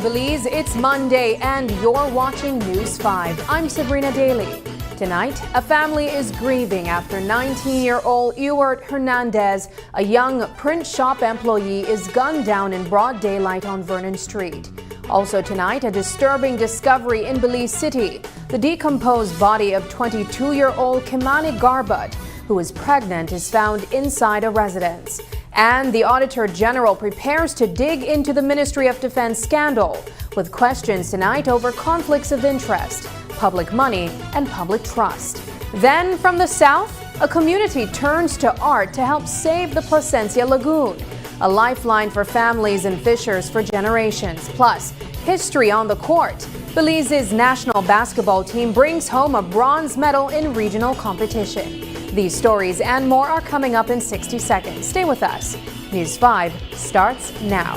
Belize. It's Monday and you're watching News 5. I'm Sabrina Daly. Tonight, a family is grieving after 19-year-old Ewart Hernandez, a young print shop employee, is gunned down in broad daylight on Vernon Street. Also tonight, a disturbing discovery in Belize City. The decomposed body of 22-year-old Kimani Garbutt, who is pregnant, is found inside a residence. And the Auditor General prepares to dig into the Ministry of Defense scandal, with questions tonight over conflicts of interest, public money, and public trust. Then from the south, a community turns to art to help save the Placencia Lagoon, a lifeline for families and fishers for generations. Plus, history on the court. Belize's national basketball team brings home a bronze medal in regional competition. These stories and more are coming up in 60 seconds. Stay with us. News 5 starts now.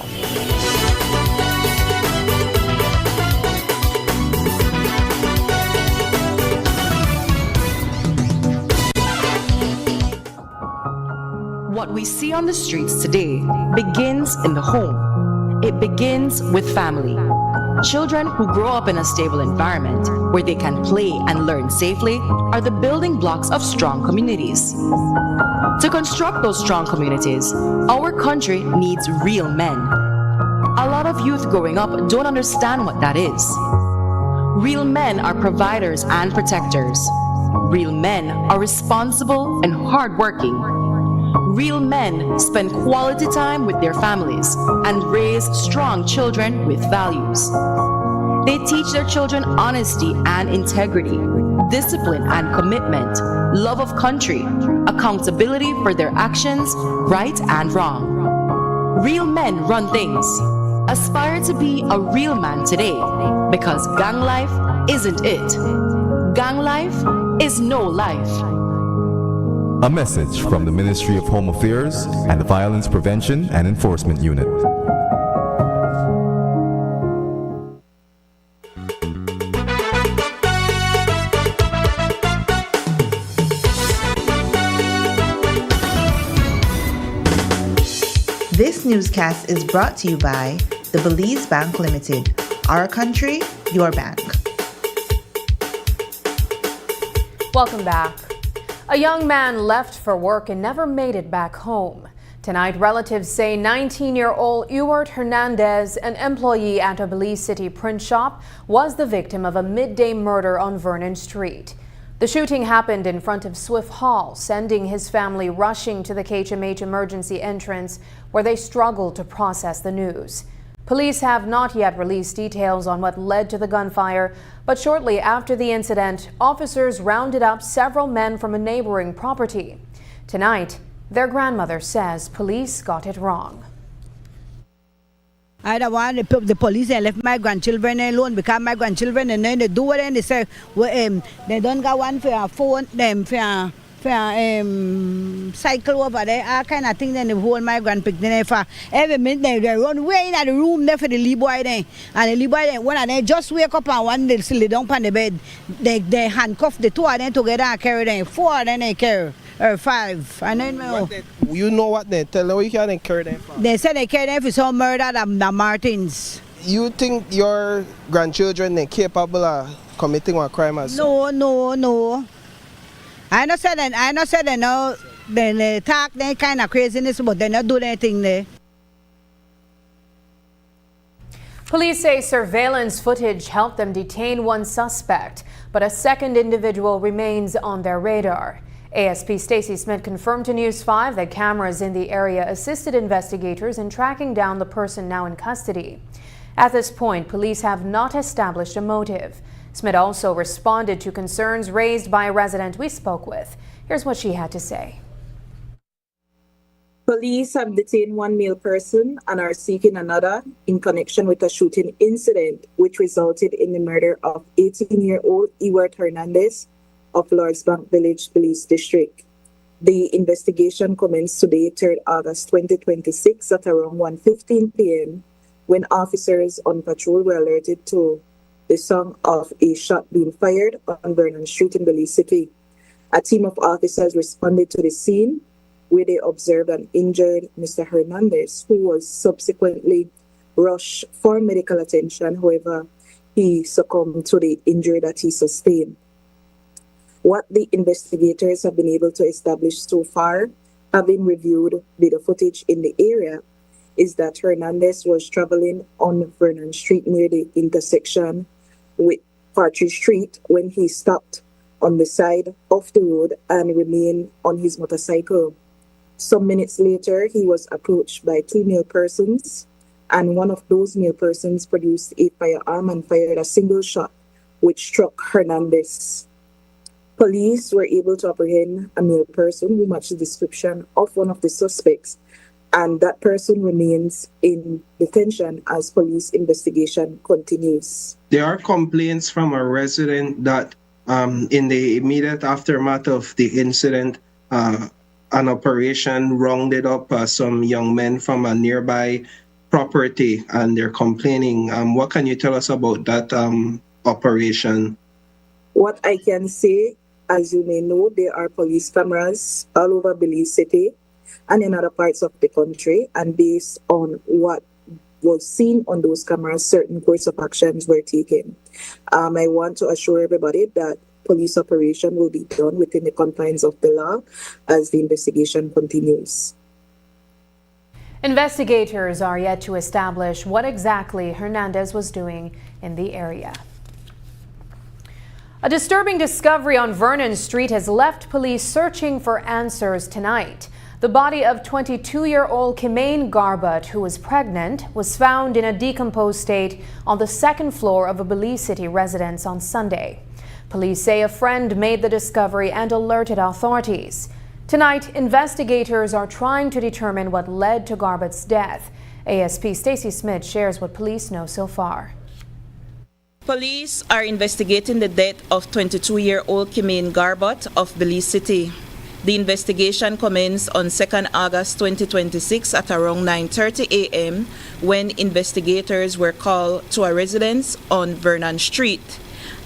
What we see on the streets today begins in the home. It begins with family. Children who grow up in a stable environment where they can play and learn safely are the building blocks of strong communities. To construct those strong communities, our country needs real men. A lot of youth growing up don't understand what that is. Real men are providers and protectors. Real men are responsible and hardworking. Real men spend quality time with their families and raise strong children with values. They teach their children honesty and integrity, discipline and commitment, love of country, accountability for their actions, right and wrong. Real men run things. Aspire to be a real man today, because gang life isn't it. Gang life is no life. A message from the Ministry of Home Affairs and the Violence Prevention and Enforcement Unit. This newscast is brought to you by the Belize Bank Limited. Our country, your bank. Welcome back. A young man left for work and never made it back home. Tonight, relatives say 19-year-old Ewart Hernandez, an employee at a Belize City print shop, was the victim of a midday murder on Vernon Street. The shooting happened in front of Swift Hall, sending his family rushing to the KHMH emergency entrance, where they struggled to process the news. Police have not yet released details on what led to the gunfire, but shortly after the incident, officers rounded up several men from a neighboring property. Tonight, their grandmother says police got it wrong. I don't want the police and left my grandchildren alone, because my grandchildren, and then they do what they say. They don't got one for a phone, them for cycle over there, all kind of thing. Then they hold my grandpicnic for every minute. They run way in the room there for the little boy there. And the little boy there, when they just wake up and one they sit down on the bed, they handcuff the two of them together and carry them. 4 of them they carry, or 5. And then you know what they tell them, you can't carry them for? They said they carry them for some murder than the Martins. You think your grandchildren are capable of committing a crime as well? No. I not said they know they talk they kind of craziness, but they not do anything there. Police say surveillance footage helped them detain one suspect, but a second individual remains on their radar. ASP Stacey Smith confirmed to News 5 that cameras in the area assisted investigators in tracking down the person now in custody. At this point, police have not established a motive. Smith also responded to concerns raised by a resident we spoke with. Here's what she had to say. Police have detained one male person and are seeking another in connection with a shooting incident which resulted in the murder of 18-year-old Ewart Hernandez of Lords Bank Village Police District. The investigation commenced today, 3rd August 2026 at around 1:15 p.m. when officers on patrol were alerted to the sound of a shot being fired on Vernon Street in Belize City. A team of officers responded to the scene, where they observed an injured Mr. Hernandez, who was subsequently rushed for medical attention. However, he succumbed to the injury that he sustained. What the investigators have been able to establish so far, having reviewed video footage in the area, is that Hernandez was traveling on Vernon Street near the intersection with Partridge Street when he stopped on the side of the road and remained on his motorcycle. Some minutes later, he was approached by two male persons, and one of those male persons produced a firearm and fired a single shot, which struck Hernandez. Police were able to apprehend a male person who matched the description of one of the suspects, and that person remains in detention as police investigation continues. There are complaints from a resident that in the immediate aftermath of the incident, an operation rounded up some young men from a nearby property, and they're complaining. What can you tell us about that operation? What I can say, as you may know, there are police cameras all over Belize City and in other parts of the country, and based on what was seen on those cameras, certain course of actions were taken. I want to assure everybody that police operation will be done within the confines of the law as the investigation continues. Investigators are yet to establish what exactly Hernandez was doing in the area. A disturbing discovery on Vernon Street has left police searching for answers tonight. The body of 22-year-old Kimane Garbutt, who was pregnant, was found in a decomposed state on the second floor of a Belize City residence on Sunday. Police say a friend made the discovery and alerted authorities. Tonight, investigators are trying to determine what led to Garbutt's death. ASP Stacey Smith shares what police know so far. Police are investigating the death of 22-year-old Kimane Garbutt of Belize City. The investigation commenced on 2nd August 2026 at around 9:30 a.m. when investigators were called to a residence on Vernon Street,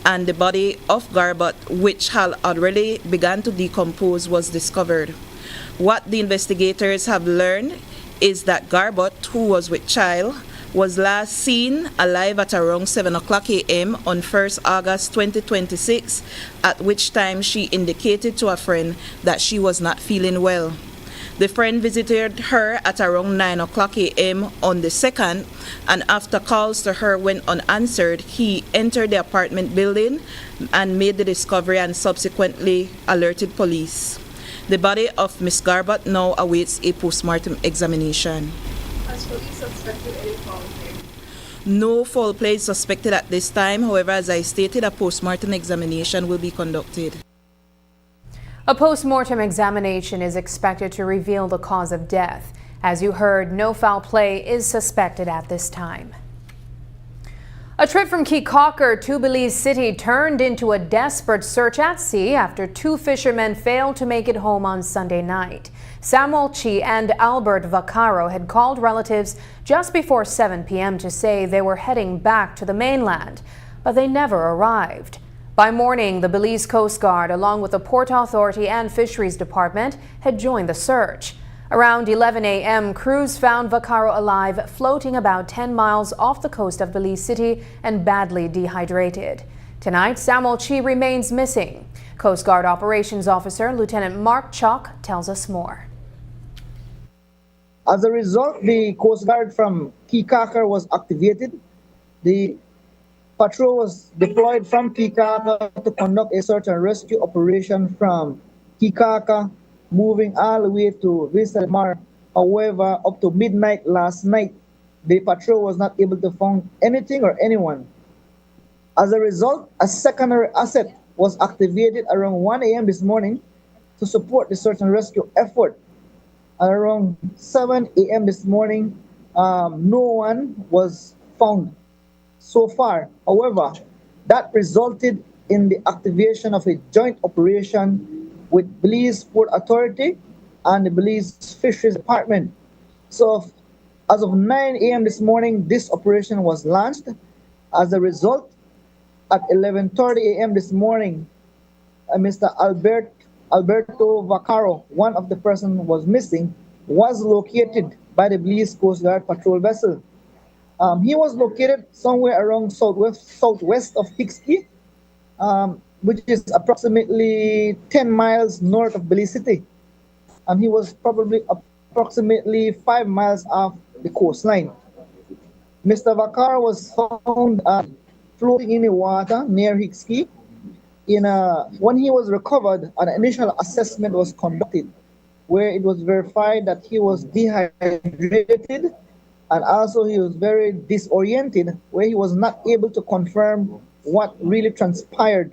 and the body of Garbutt, which had already begun to decompose, was discovered. What the investigators have learned is that Garbutt, who was with child, was last seen alive at around 7 o'clock a.m. on 1st August 2026, at which time she indicated to a friend that she was not feeling well. The friend visited her at around 9 o'clock a.m. on the 2nd, and after calls to her went unanswered, he entered the apartment building and made the discovery and subsequently alerted police. The body of Ms. Garbutt now awaits a postmortem examination. Has police suspected any foul play? No foul play is suspected at this time. However, as I stated, a postmortem examination will be conducted. A post-mortem examination is expected to reveal the cause of death. As you heard, no foul play is suspected at this time. A trip from Keycacher to Belize City turned into a desperate search at sea after two fishermen failed to make it home on Sunday night. Samuel Chi and Albert Vaccaro had called relatives just before 7 p.m. to say they were heading back to the mainland, but they never arrived. By morning, the Belize Coast Guard, along with the Port Authority and Fisheries Department, had joined the search. Around 11 a.m., crews found Vaccaro alive, floating about 10 miles off the coast of Belize City and badly dehydrated. Tonight, Samuel Chi remains missing. Coast Guard Operations Officer Lieutenant Mark Chalk tells us more. As a result, the Coast Guard from Keycacher was activated. The patrol was deployed from Keycacher to conduct a search and rescue operation from Keycacher, moving all the way to Vista del Mar. However, up to midnight last night, the patrol was not able to find anything or anyone. As a result, a secondary asset was activated around 1 a.m. this morning to support the search and rescue effort. At around 7 a.m. this morning, no one was found so far. However, that resulted in the activation of a joint operation with Belize Port Authority and the Belize Fisheries Department. So as of 9 a.m. this morning, this operation was launched. As a result, at 11:30 a.m. this morning, Mr. Alberto Vaccaro, one of the persons was missing, was located by the Belize Coast Guard patrol vessel. He was located somewhere around southwest of Pixkey, which is approximately 10 miles north of Belize City. And he was probably approximately 5 miles off the coastline. Mr. Vaccaro was found floating in the water near Pixkey. When he was recovered, an initial assessment was conducted where it was verified that he was dehydrated, and also he was very disoriented, where he was not able to confirm what really transpired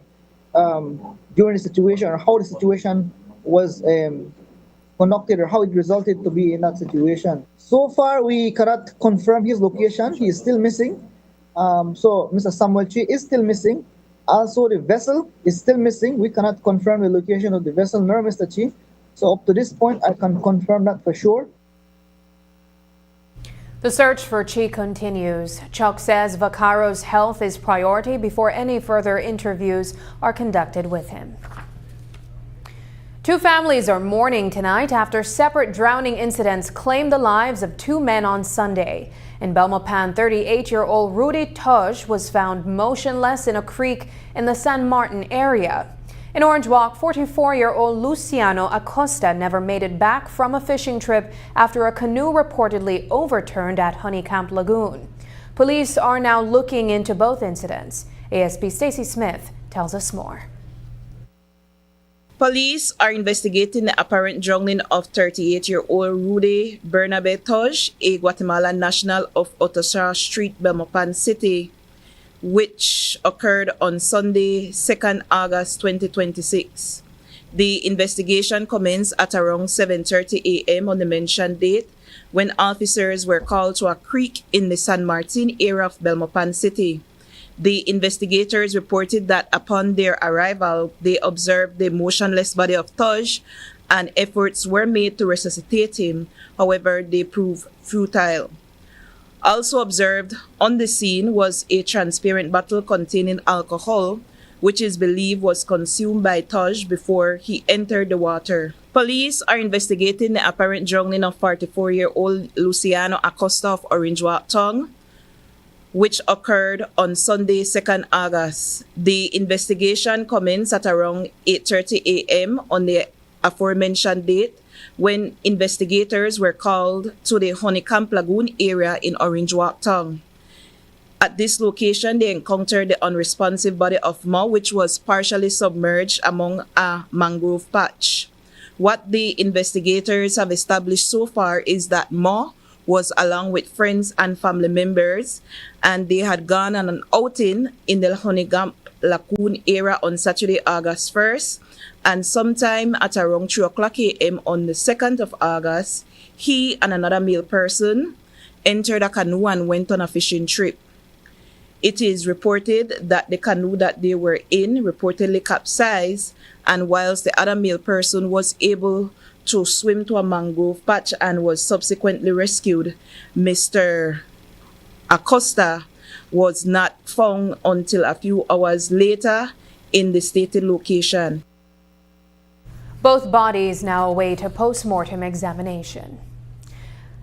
during the situation, or how the situation was conducted, or how it resulted to be in that situation. So far, we cannot confirm his location. He is still missing. So Mr. Samuel Chi is still missing. Also, the vessel is still missing. We cannot confirm the location of the vessel nor Mr. Chi. So up to this point, I can confirm that for sure. The search for Chi continues. Chuck says Vaccaro's health is priority before any further interviews are conducted with him. Two families are mourning tonight after separate drowning incidents claimed the lives of two men on Sunday. In Belmopan, 38-year-old Rudy Taj was found motionless in a creek in the San Martin area. In Orange Walk, 44-year-old Luciano Acosta never made it back from a fishing trip after a canoe reportedly overturned at Honeycamp Lagoon. Police are now looking into both incidents. ASP Stacey Smith tells us more. Police are investigating the apparent drowning of 38-year-old Rudy Bernabe Taj, a Guatemalan national of Otosha Street, Belmopan City, which occurred on Sunday, 2nd August 2026. The investigation commenced at around 7:30 a.m. on the mentioned date when officers were called to a creek in the San Martin area of Belmopan City. The investigators reported that upon their arrival, they observed the motionless body of Taj and efforts were made to resuscitate him. However, they proved futile. Also observed on the scene was a transparent bottle containing alcohol, which is believed was consumed by Taj before he entered the water. Police are investigating the apparent drowning of 44-year-old Luciano Acosta of Orange Walk Tongue, which occurred on Sunday, 2nd August. The investigation commenced at around 8:30 a.m. on the aforementioned date when investigators were called to the Honeycamp Lagoon area in Orange Walk Tongue. At this location, they encountered the unresponsive body of Ma, which was partially submerged among a mangrove patch. What the investigators have established so far is that Ma was along with friends and family members, and they had gone on an outing in the Honeycamp Lagoon area on Saturday, August 1st, and sometime at around 3 o'clock a.m. on the 2nd of August, he and another male person entered a canoe and went on a fishing trip. It is reported that the canoe that they were in reportedly capsized, and whilst the other male person was able to swim to a mangrove patch and was subsequently rescued, Mr. Acosta was not found until a few hours later in the stated location. Both bodies now await a post-mortem examination.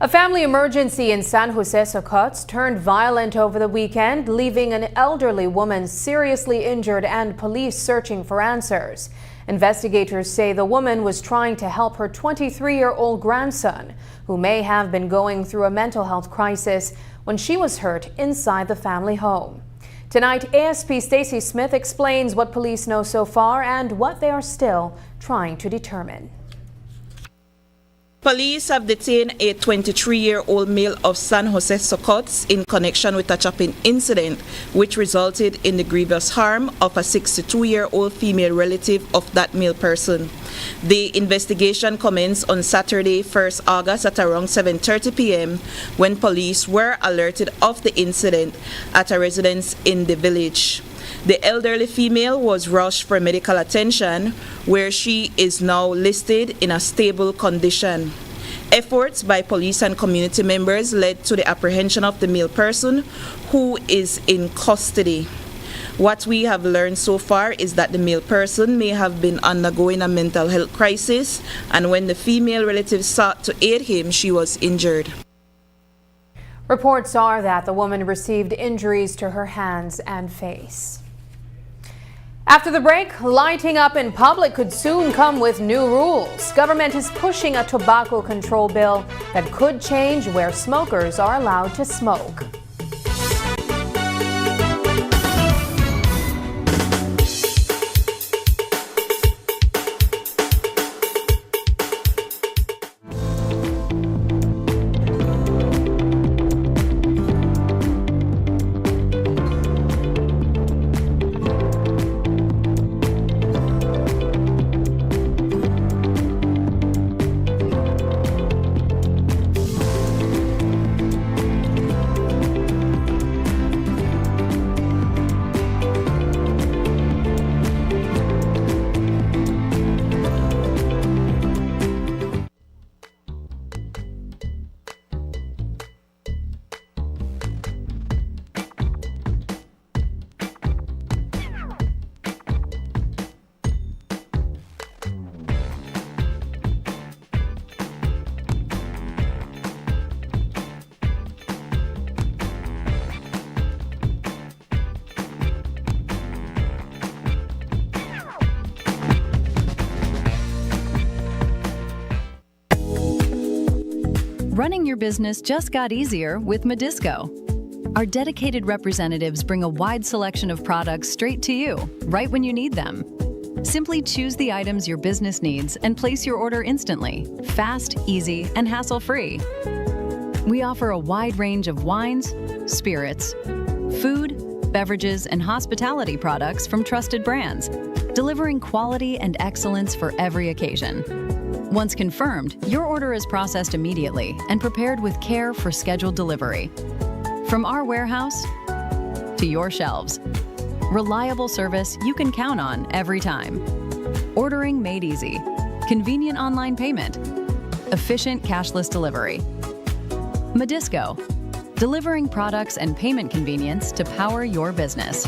A family emergency in San Jose Socots turned violent over the weekend, leaving an elderly woman seriously injured and police searching for answers. Investigators say the woman was trying to help her 23-year-old grandson, who may have been going through a mental health crisis, when she was hurt inside the family home. Tonight, ASP Stacey Smith explains what police know so far and what they are still trying to determine. Police have detained a 23-year-old male of San Jose Socots in connection with a chopping incident which resulted in the grievous harm of a 62-year-old female relative of that male person. The investigation commenced on Saturday, 1st August at around 7:30 p.m. when police were alerted of the incident at a residence in the village. The elderly female was rushed for medical attention, where she is now listed in a stable condition. Efforts by police and community members led to the apprehension of the male person, who is in custody. What we have learned so far is that the male person may have been undergoing a mental health crisis, and when the female relative sought to aid him, she was injured. Reports are that the woman received injuries to her hands and face. After the break, lighting up in public could soon come with new rules. Government is pushing a tobacco control bill that could change where smokers are allowed to smoke. Running your business just got easier with Medisco. Our dedicated representatives bring a wide selection of products straight to you, right when you need them. Simply choose the items your business needs and place your order instantly, fast, easy, and hassle-free. We offer a wide range of wines, spirits, food, beverages, and hospitality products from trusted brands, delivering quality and excellence for every occasion. Once confirmed, your order is processed immediately and prepared with care for scheduled delivery. From our warehouse to your shelves. Reliable service you can count on every time. Ordering made easy. Convenient online payment. Efficient cashless delivery. Medisco, delivering products and payment convenience to power your business.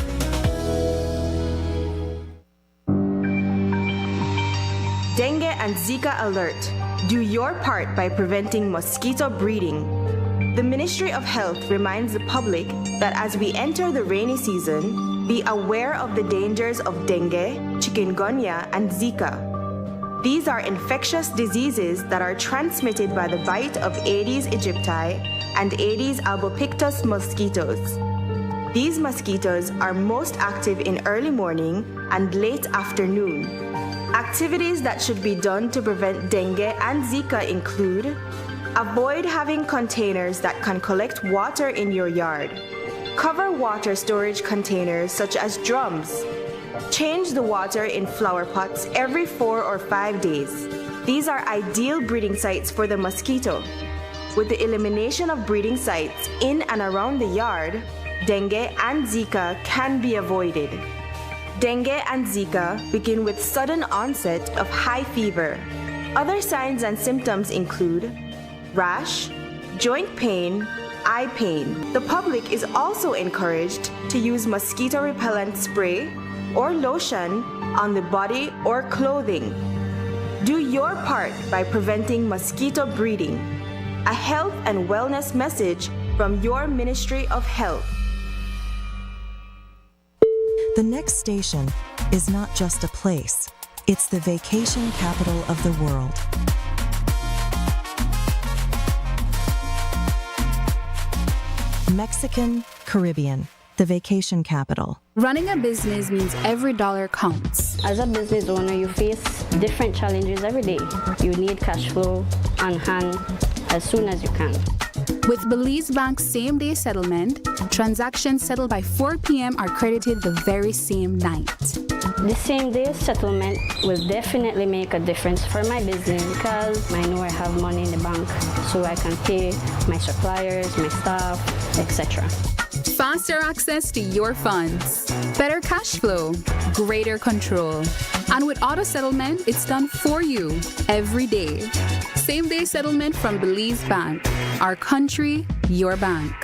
Dengue and Zika alert. Do your part by preventing mosquito breeding. The Ministry of Health reminds the public that as we enter the rainy season, be aware of the dangers of dengue, chikungunya, and Zika. These are infectious diseases that are transmitted by the bite of Aedes aegypti and Aedes albopictus mosquitoes. These mosquitoes are most active in early morning and late afternoon. Activities that should be done to prevent dengue and Zika include: avoid having containers that can collect water in your yard. Cover water storage containers such as drums. Change the water in flower pots every 4 or 5 days. These are ideal breeding sites for the mosquito. With the elimination of breeding sites in and around the yard, dengue and Zika can be avoided. Dengue and Zika begin with sudden onset of high fever. Other signs and symptoms include rash, joint pain, eye pain. The public is also encouraged to use mosquito repellent spray or lotion on the body or clothing. Do your part by preventing mosquito breeding. A health and wellness message from your Ministry of Health. The next station is not just a place, it's the vacation capital of the world. Mexican Caribbean, the vacation capital. Running a business means every dollar counts. As a business owner, you face different challenges every day. You need cash flow on hand as soon as you can. With Belize Bank's same-day settlement, transactions settled by 4 p.m. are credited the very same night. The same-day settlement will definitely make a difference for my business because I know I have money in the bank so I can pay my suppliers, my staff, etc. Faster access to your funds, better cash flow, greater control. And with auto settlement, it's done for you every day. Same-day settlement from Belize Bank. Our country, your bank.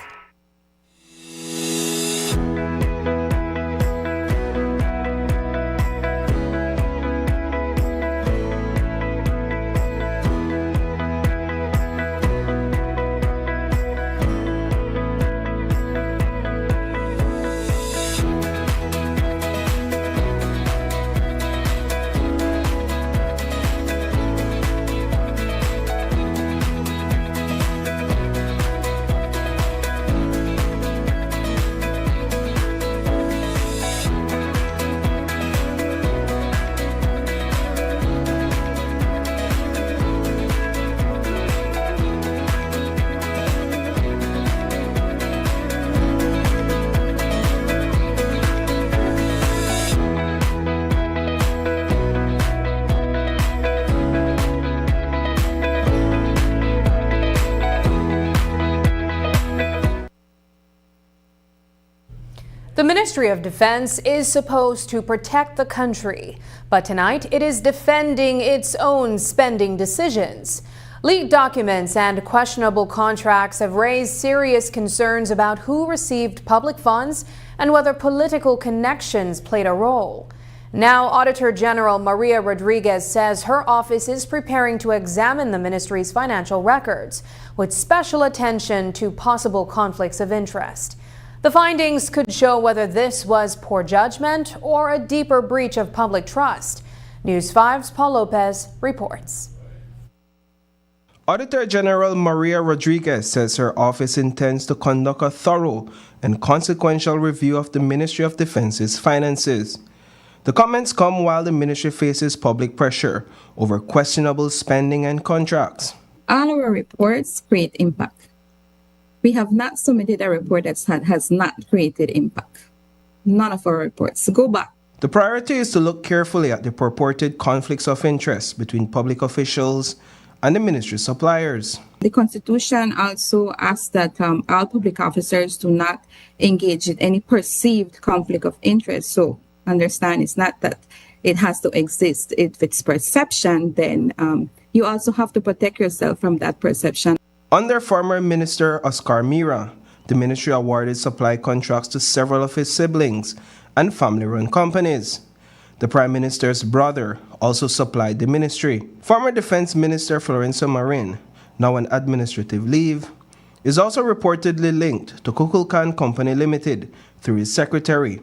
The Ministry of Defense is supposed to protect the country, but tonight it is defending its own spending decisions. Leaked documents and questionable contracts have raised serious concerns about who received public funds and whether political connections played a role. Now, Auditor General Maria Rodriguez says her office is preparing to examine the ministry's financial records, with special attention to possible conflicts of interest. The findings could show whether this was poor judgment or a deeper breach of public trust. News 5's Paul Lopez reports. Auditor General Maria Rodriguez says her office intends to conduct a thorough and consequential review of the Ministry of Defense's finances. The comments come while the ministry faces public pressure over questionable spending and contracts. All our reports create impact. We have not submitted a report that has not created impact. None of our reports. Go back. The priority is to look carefully at the purported conflicts of interest between public officials and the ministry suppliers. The Constitution also asks that all public officers do not engage in any perceived conflict of interest. So understand, it's not that it has to exist. If it's perception, then you also have to protect yourself from that perception. Under former Minister Oscar Mira, the ministry awarded supply contracts to several of his siblings and family-run companies. The Prime Minister's brother also supplied the ministry. Former Defense Minister Florencio Marin, now on administrative leave, is also reportedly linked to Kukulkan Company Limited through his secretary.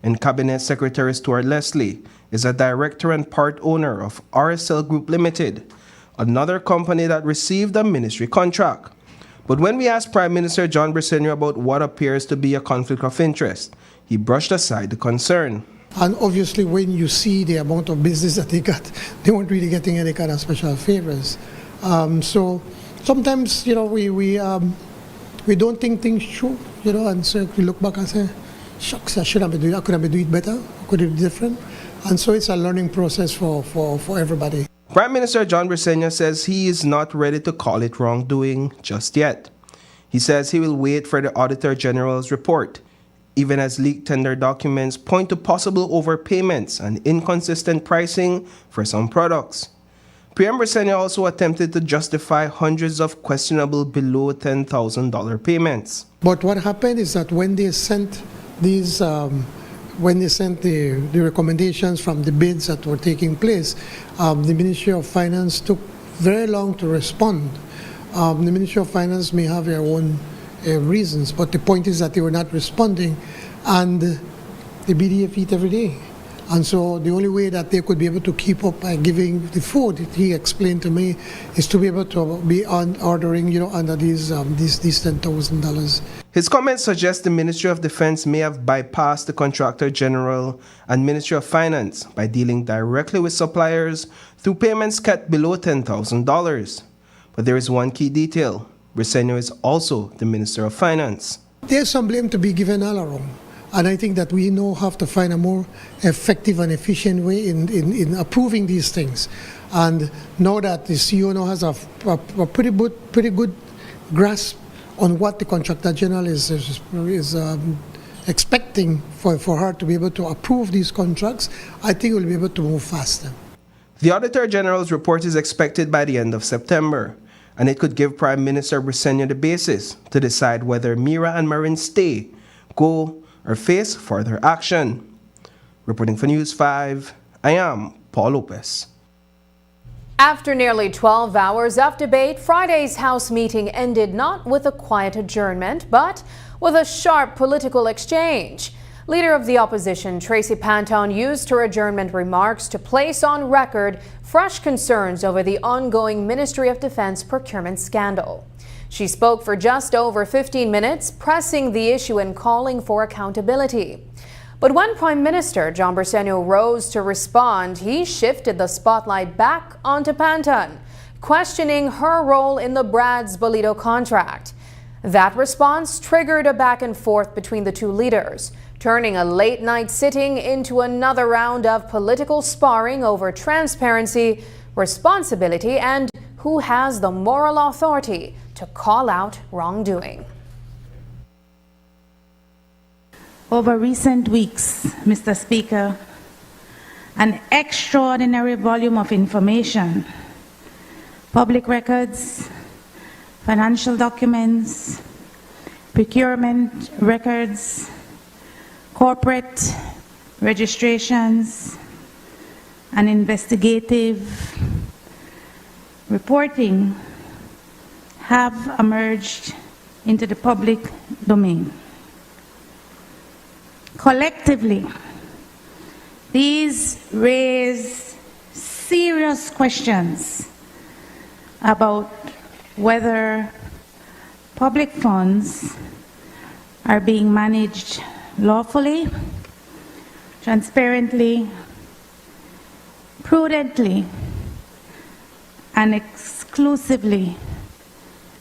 And Cabinet Secretary Stuart Leslie is a director and part owner of RSL Group Limited, another company that received a ministry contract. But when we asked Prime Minister John Briceño about what appears to be a conflict of interest, he brushed aside the concern. And obviously, when you see the amount of business that they got, they weren't really getting any kind of special favors. So sometimes, we don't think things through, and so we look back and say, shucks, I should have been doing it. I could have been doing it better. Could have been different. And so it's a learning process for everybody. Prime Minister John Briceño says he is not ready to call it wrongdoing just yet. He says he will wait for the Auditor General's report, even as leaked tender documents point to possible overpayments and inconsistent pricing for some products. PM Briceño also attempted to justify hundreds of questionable below $10,000 payments. But what happened is that when they sent these the recommendations from the bids that were taking place, the Ministry of Finance took very long to respond. The Ministry of Finance may have their own reasons, but the point is that they were not responding, and the BDF eat every day. And so the only way that they could be able to keep up by giving the food, he explained to me, is to be able to be ordering, under these $10,000. His comments suggest the Ministry of Defense may have bypassed the Contractor General and Ministry of Finance by dealing directly with suppliers through payments cut below $10,000. But there is one key detail. Briceño is also the Minister of Finance. There's some blame to be given all around. And I think that we now have to find a more effective and efficient way in approving these things. And now that the CEO now has a pretty good grasp on what the Contractor General is expecting for her to be able to approve these contracts, I think we'll be able to move faster. The Auditor General's report is expected by the end of September, and it could give Prime Minister Briceño the basis to decide whether Mira and Marin stay, go, or face further action. Reporting for News 5, I am Paul Lopez. After nearly 12 hours of debate, Friday's House meeting ended not with a quiet adjournment, but with a sharp political exchange. Leader of the opposition, Tracy Panton, used her adjournment remarks to place on record fresh concerns over the ongoing Ministry of Defense procurement scandal. She spoke for just over 15 minutes, pressing the issue and calling for accountability. But when Prime Minister John Briceño rose to respond, he shifted the spotlight back onto Panton, questioning her role in the Brads-Bolito contract. That response triggered a back and forth between the two leaders, turning a late-night sitting into another round of political sparring over transparency, responsibility, and who has the moral authority to call out wrongdoing. Over recent weeks, Mr. Speaker, an extraordinary volume of information, public records, financial documents, procurement records, corporate registrations, and investigative reporting have emerged into the public domain. Collectively, these raise serious questions about whether public funds are being managed lawfully, transparently, prudently, and exclusively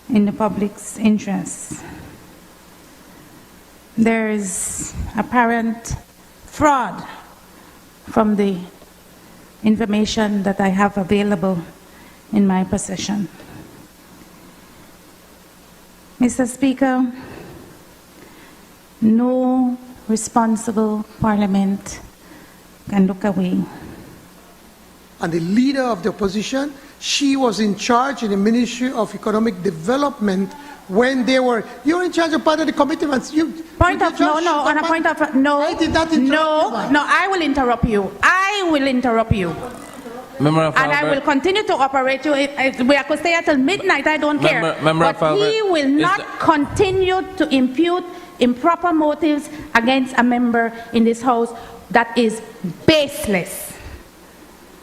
in the public's interests. There is apparent fraud from the information that I have available in my possession. Mr. Speaker, no responsible parliament can look away. And the leader of the opposition, she was in charge in the Ministry of Economic Development when they were, you were in charge of part of the commitments. I will interrupt you. I will interrupt you. And I will continue to operate you. We could stay until midnight, I don't care. But he will not continue to impute improper motives against a member in this House that is baseless.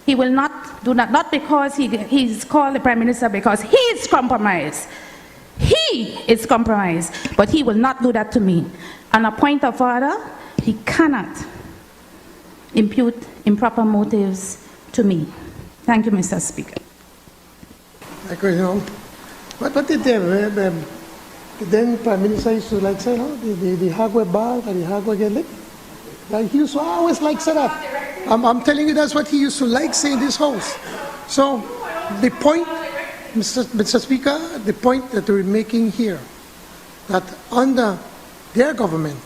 He will not do that, not because he's called the Prime Minister, because he is compromised. He is compromised, but he will not do that to me. On a point of order, he cannot impute improper motives to me. Thank you, Mr. Speaker. What did the then Prime Minister used to like say, the Hagway Bar and the Hagway Gelip? Like he used to always like say that. I'm telling you, that's what he used to like say in this House. So the point, Mr. Speaker, the point that we're making here, that under their government,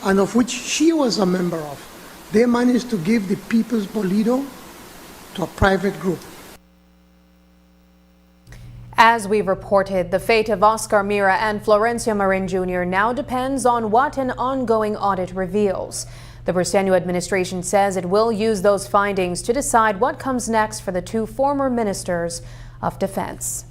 and of which she was a member of, they managed to give the People's Bolido to a private group. As we reported, the fate of Oscar Mira and Florencio Marin Jr. now depends on what an ongoing audit reveals. The Briceño administration says it will use those findings to decide what comes next for the two former ministers of defense.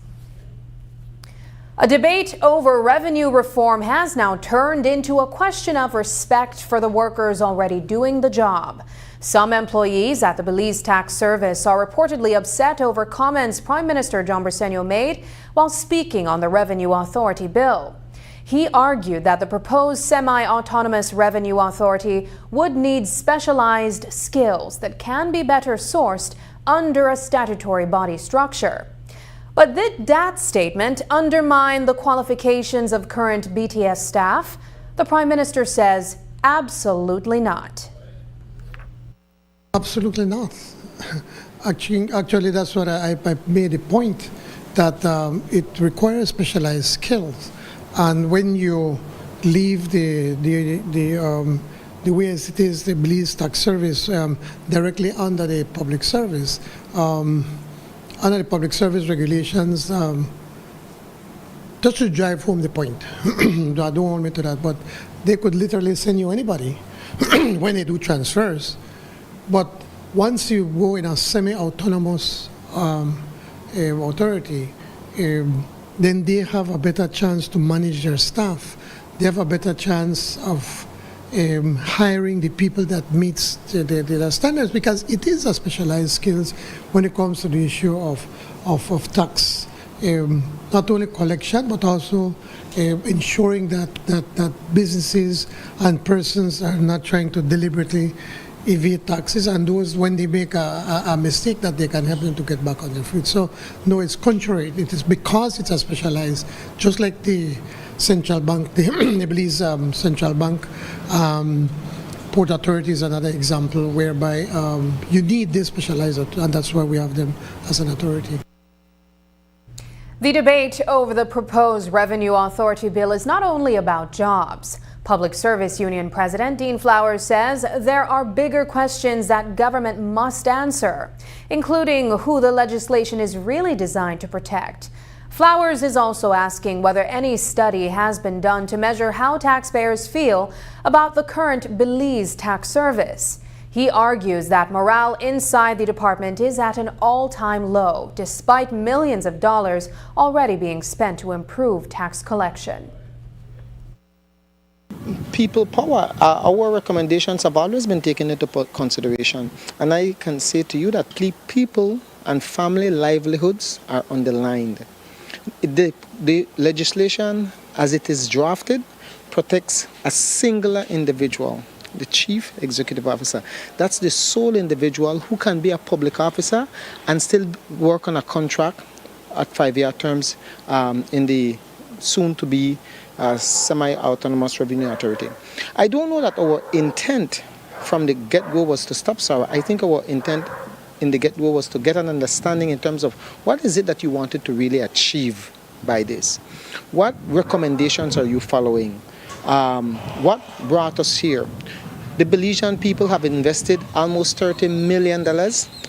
A debate over revenue reform has now turned into a question of respect for the workers already doing the job. Some employees at the Belize Tax Service are reportedly upset over comments Prime Minister John Briceño made while speaking on the Revenue Authority bill. He argued that the proposed semi-autonomous revenue authority would need specialized skills that can be better sourced under a statutory body structure. But did that statement undermine the qualifications of current BTS staff? The Prime Minister says absolutely not. Absolutely not. Actually, that's what I made a point, that it requires specialized skills. And when you leave the way as it is, the Belize Tax Service directly under the public service, under the public service regulations, just to drive home the point, I don't want me to that, but they could literally send you anybody when they do transfers. But once you go in a semi-autonomous authority, then they have a better chance to manage their staff. They have a better chance of hiring the people that meets the standards, because it is a specialized skills when it comes to the issue of tax, not only collection but also ensuring that businesses and persons are not trying to deliberately evade taxes, and those, when they make a mistake, that they can help them to get back on their feet. So no, it's contrary. It is because it's a specialized, just like the central bank, the Belize Central Bank, Port Authority is another example whereby you need this specialized, and that's why we have them as an authority. The debate over the proposed Revenue Authority bill is not only about jobs. Public Service Union President Dean Flowers says there are bigger questions that government must answer, including who the legislation is really designed to protect. Flowers is also asking whether any study has been done to measure how taxpayers feel about the current Belize tax service. He argues that morale inside the department is at an all-time low, despite millions of dollars already being spent to improve tax collection. People power. Our recommendations have always been taken into consideration. And I can say to you that people and family livelihoods are underlined. The legislation, as it is drafted, protects a singular individual, the chief executive officer. That's the sole individual who can be a public officer and still work on a contract at 5-year terms in the soon-to-be semi-autonomous revenue authority. I don't know that our intent from the get-go was to stop SARA. I think our intent in the get-go was to get an understanding in terms of what is it that you wanted to really achieve by this. What recommendations are you following? What brought us here? The Belizean people have invested almost $30 million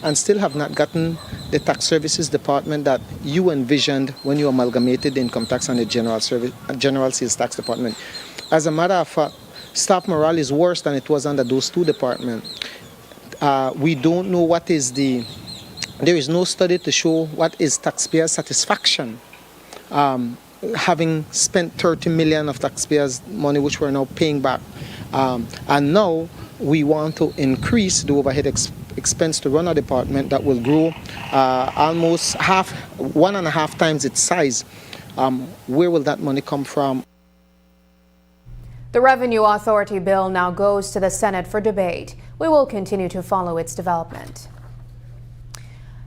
and still have not gotten the tax services department that you envisioned when you amalgamated the income tax and the general sales tax department. As a matter of fact, staff morale is worse than it was under those two departments. We don't know what is there is no study to show what is taxpayer satisfaction. Having spent $30 million of taxpayers' money, which we're now paying back. And now we want to increase the overhead expense to run a department that will grow almost 1.5 times its size. Where will that money come from? The Revenue Authority bill now goes to the Senate for debate. We will continue to follow its development.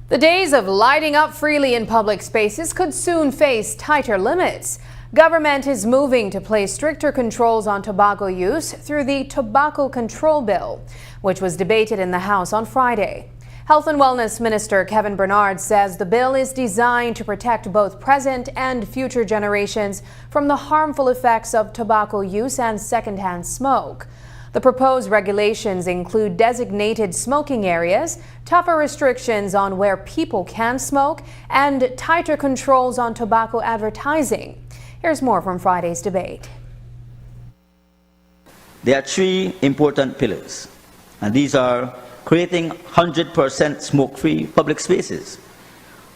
The days of lighting up freely in public spaces could soon face tighter limits. Government is moving to place stricter controls on tobacco use through the Tobacco Control Bill, which was debated in the House on Friday. Health and Wellness Minister Kevin Bernard says the bill is designed to protect both present and future generations from the harmful effects of tobacco use and secondhand smoke. The proposed regulations include designated smoking areas, tougher restrictions on where people can smoke, and tighter controls on tobacco advertising. Here's more from Friday's debate. There are 3 important pillars, and these are creating 100% smoke-free public spaces,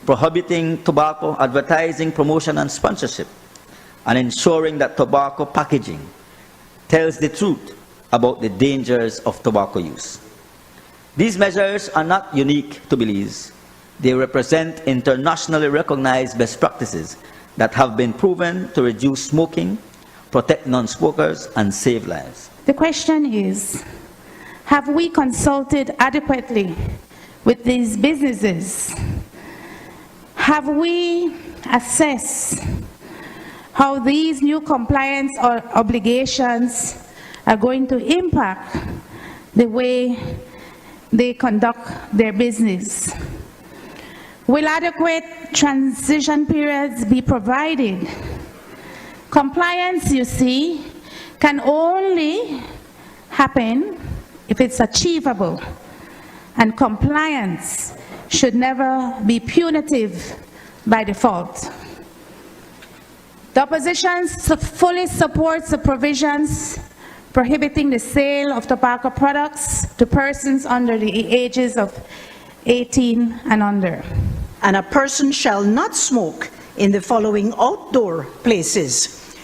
prohibiting tobacco advertising, promotion, and sponsorship, and ensuring that tobacco packaging tells the truth about the dangers of tobacco use. These measures are not unique to Belize. They represent internationally recognized best practices that have been proven to reduce smoking, protect non-smokers, and save lives. The question is, have we consulted adequately with these businesses? Have we assessed how these new compliance or obligations are going to impact the way they conduct their business? Will adequate transition periods be provided? Compliance, you see, can only happen if it's achievable, and compliance should never be punitive by default. The opposition fully supports the provisions prohibiting the sale of tobacco products to persons under the ages of 18 and under. And a person shall not smoke in the following outdoor places: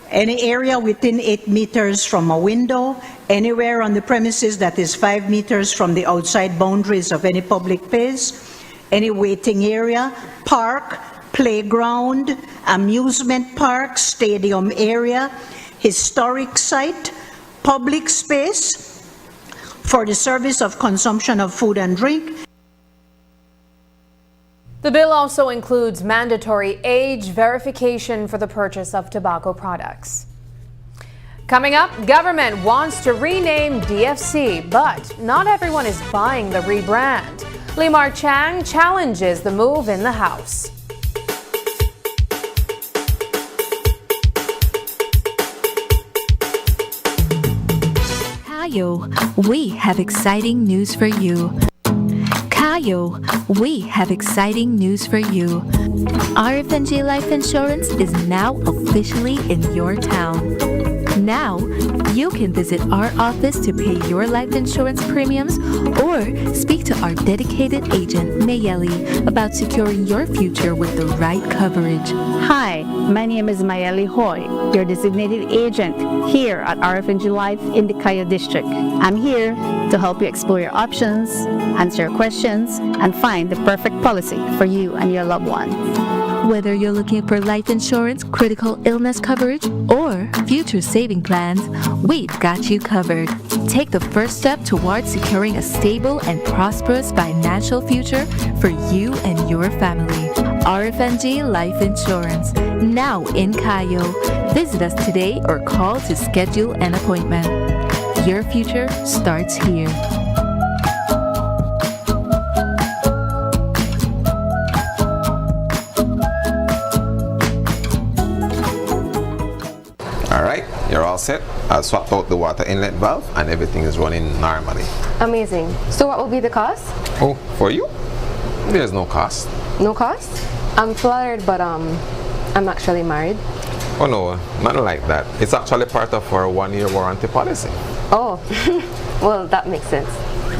any area within 8 meters from a window, anywhere on the premises that is 5 meters from the outside boundaries of any public place, any waiting area, park, playground, amusement park, stadium area, historic site, public space for the service of consumption of food and drink. The bill also includes mandatory age verification for the purchase of tobacco products. Coming up, government wants to rename DFC, but not everyone is buying the rebrand. Limar Chang challenges the move in the House. Kayo, we have exciting news for you. Kayo, we have exciting news for you. RFNG Life Insurance is now officially in your town. Now, you can visit our office to pay your life insurance premiums or speak to our dedicated agent, Mayeli, about securing your future with the right coverage. Hi, my name is Mayeli Hoy, your designated agent here at RFNG Life in the Kayo District. I'm here to help you explore your options, answer your questions, and find the perfect policy for you and your loved one. Whether you're looking for life insurance, critical illness coverage, or future saving plans, we've got you covered. Take the first step towards securing a stable and prosperous financial future for you and your family. RFNG Life Insurance, now in Kayo. Visit us today or call to schedule an appointment. Your future starts here. Alright, you're all set. I'll swap out the water inlet valve and everything is running normally. Amazing. So what will be the cost? Oh, for you? There's no cost. No cost? I'm flattered, but I'm actually married. Oh no, nothing like that. It's actually part of our 1-year warranty policy. Oh, well, that makes sense.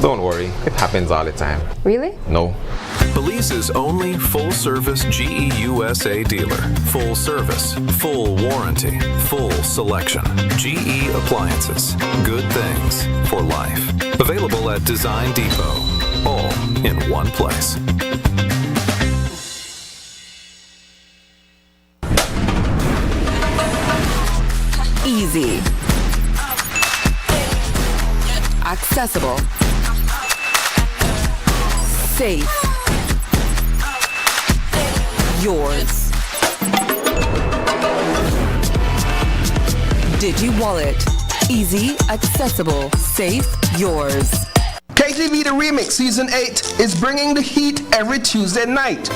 Don't worry, it happens all the time. Really? No. Belize's only full-service GE USA dealer. Full service, full warranty, full selection. GE Appliances. Good things for life. Available at Design Depot. All in one place. Easy. Accessible. Safe. Yours. Digi Wallet. Easy, accessible, safe, yours. KTV The Remix Season 8 is bringing the heat every Tuesday night.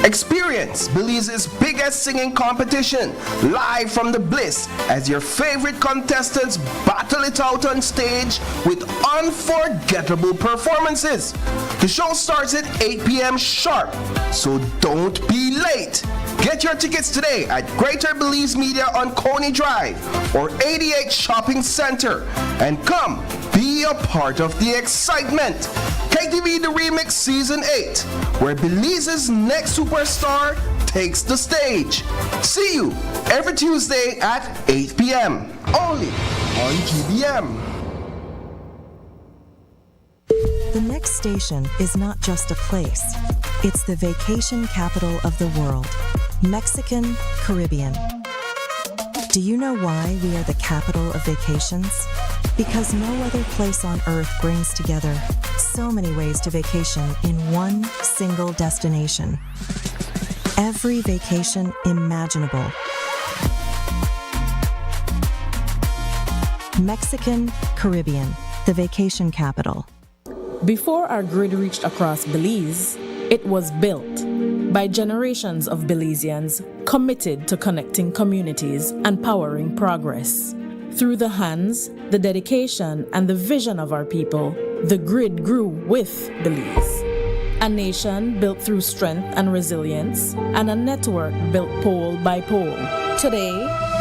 Experience Belize's biggest singing competition live from the Bliss as your favorite contestants battle it out on stage with unforgettable performances. The show starts at 8 p.m. sharp, so don't be late. Get your tickets today at Greater Belize Media on Coney Drive or 88 Shopping Center and come be a part of the excitement. KTV The Remix Season 8, where Belize's next superstar takes the stage. See you every Tuesday at 8 p.m. only on GBM. The next station is not just a place. It's the vacation capital of the world, Mexican Caribbean. Do you know why we are the capital of vacations? Because no other place on earth brings together so many ways to vacation in one single destination. Every vacation imaginable. Mexican Caribbean, the vacation capital. Before our grid reached across Belize, it was built by generations of Belizeans committed to connecting communities and powering progress. Through the hands, the dedication, and the vision of our people, the grid grew with Belize. A nation built through strength and resilience, and a network built pole by pole. Today,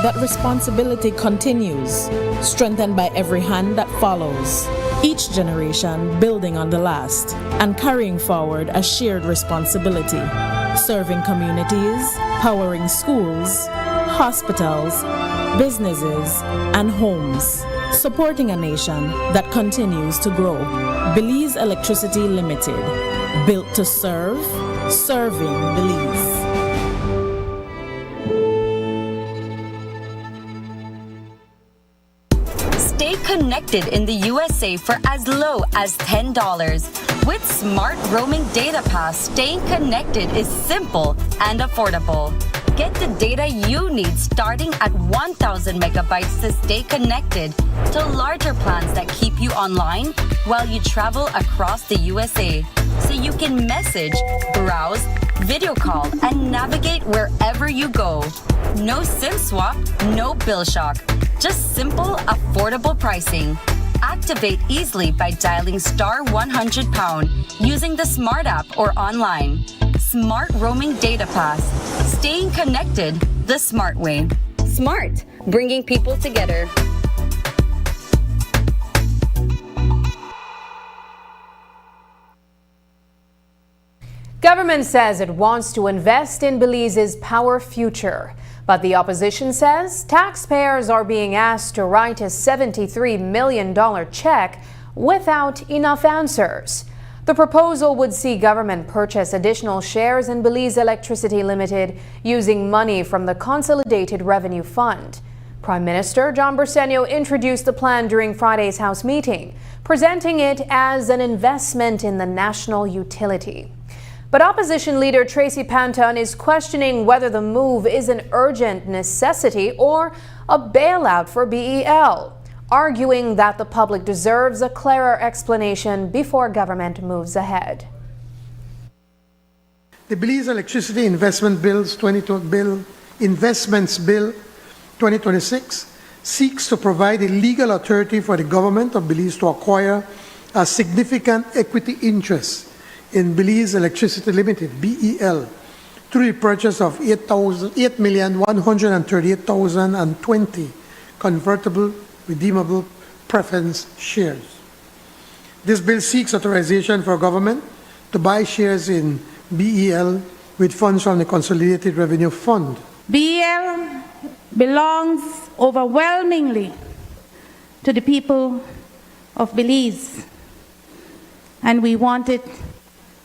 that responsibility continues, strengthened by every hand that follows. Each generation building on the last and carrying forward a shared responsibility, serving communities, powering schools, hospitals, businesses, and homes, supporting a nation that continues to grow. Belize Electricity Limited, built to serve, serving Belize. Stay connected in the USA for as low as $10. With Smart Roaming Data Pass, staying connected is simple and affordable. Get the data you need starting at 1,000 megabytes to stay connected to larger plans that keep you online while you travel across the USA. So you can message, browse, video call, and navigate wherever you go. No SIM swap, no bill shock. Just simple, affordable pricing. Activate easily by dialing *100# using the Smart app or online. Smart Roaming Data Pass. Staying connected the smart way. Smart, bringing people together. Government says it wants to invest in Belize's power future. But the opposition says taxpayers are being asked to write a $73 million check without enough answers. The proposal would see government purchase additional shares in Belize Electricity Limited using money from the Consolidated Revenue Fund. Prime Minister John Bersenio introduced the plan during Friday's House meeting, presenting it as an investment in the national utility. But opposition leader Tracy Panton is questioning whether the move is an urgent necessity or a bailout for BEL, arguing that the public deserves a clearer explanation before government moves ahead. The Belize Electricity Investments Bill 2026 seeks to provide a legal authority for the government of Belize to acquire a significant equity interest in Belize Electricity Limited, BEL, through the purchase of 8,138,020 convertible redeemable preference shares. This bill seeks authorization for government to buy shares in BEL with funds from the Consolidated Revenue Fund. BEL belongs overwhelmingly to the people of Belize, and we want it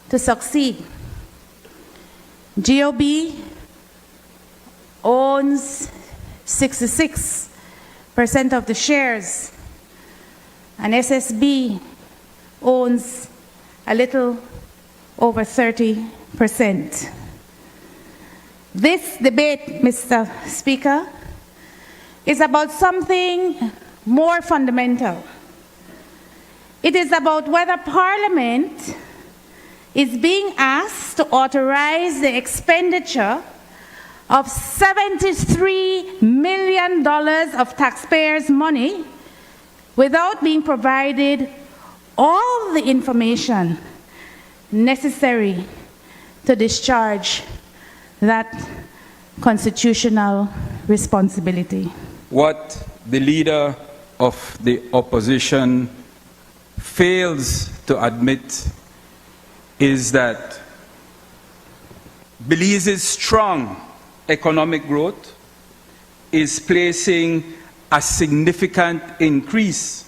to succeed. GOB owns 66% of the shares, and SSB owns a little over 30%. This debate, Mr. Speaker, is about something more fundamental. It is about whether Parliament is being asked to authorize the expenditure of $73 million of taxpayers' money without being provided all the information necessary to discharge that constitutional responsibility. What the leader of the opposition fails to admit is that Belize's strong economic growth is placing a significant increase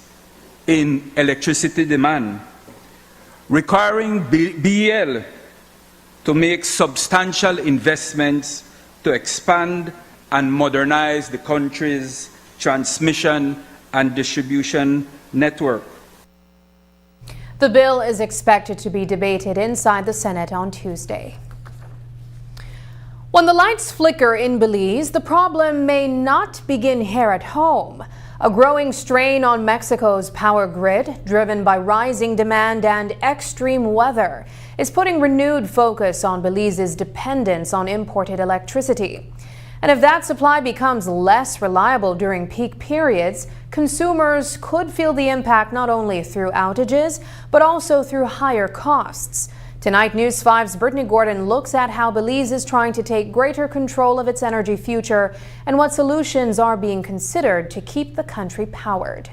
in electricity demand, requiring BEL to make substantial investments to expand and modernize the country's transmission and distribution network. The bill is expected to be debated inside the Senate on Tuesday. When the lights flicker in Belize, the problem may not begin here at home. A growing strain on Mexico's power grid, driven by rising demand and extreme weather, is putting renewed focus on Belize's dependence on imported electricity. And if that supply becomes less reliable during peak periods, consumers could feel the impact not only through outages, but also through higher costs. Tonight, News 5's Brittany Gordon looks at how Belize is trying to take greater control of its energy future and what solutions are being considered to keep the country powered.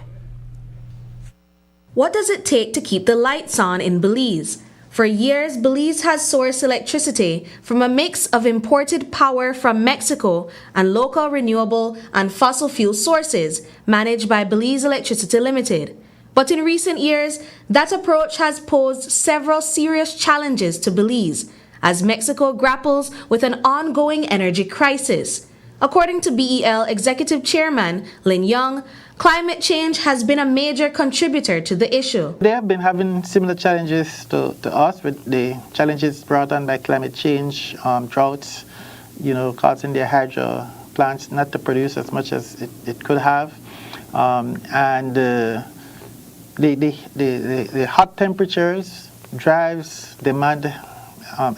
What does it take to keep the lights on in Belize? For years, Belize has sourced electricity from a mix of imported power from Mexico and local renewable and fossil fuel sources managed by Belize Electricity Limited. But in recent years, that approach has posed several serious challenges to Belize as Mexico grapples with an ongoing energy crisis. According to BEL Executive Chairman Lin Young, climate change has been a major contributor to the issue. They have been having similar challenges to us with the challenges brought on by climate change, droughts, causing their hydro plants not to produce as much as it could have. The hot temperatures drives demand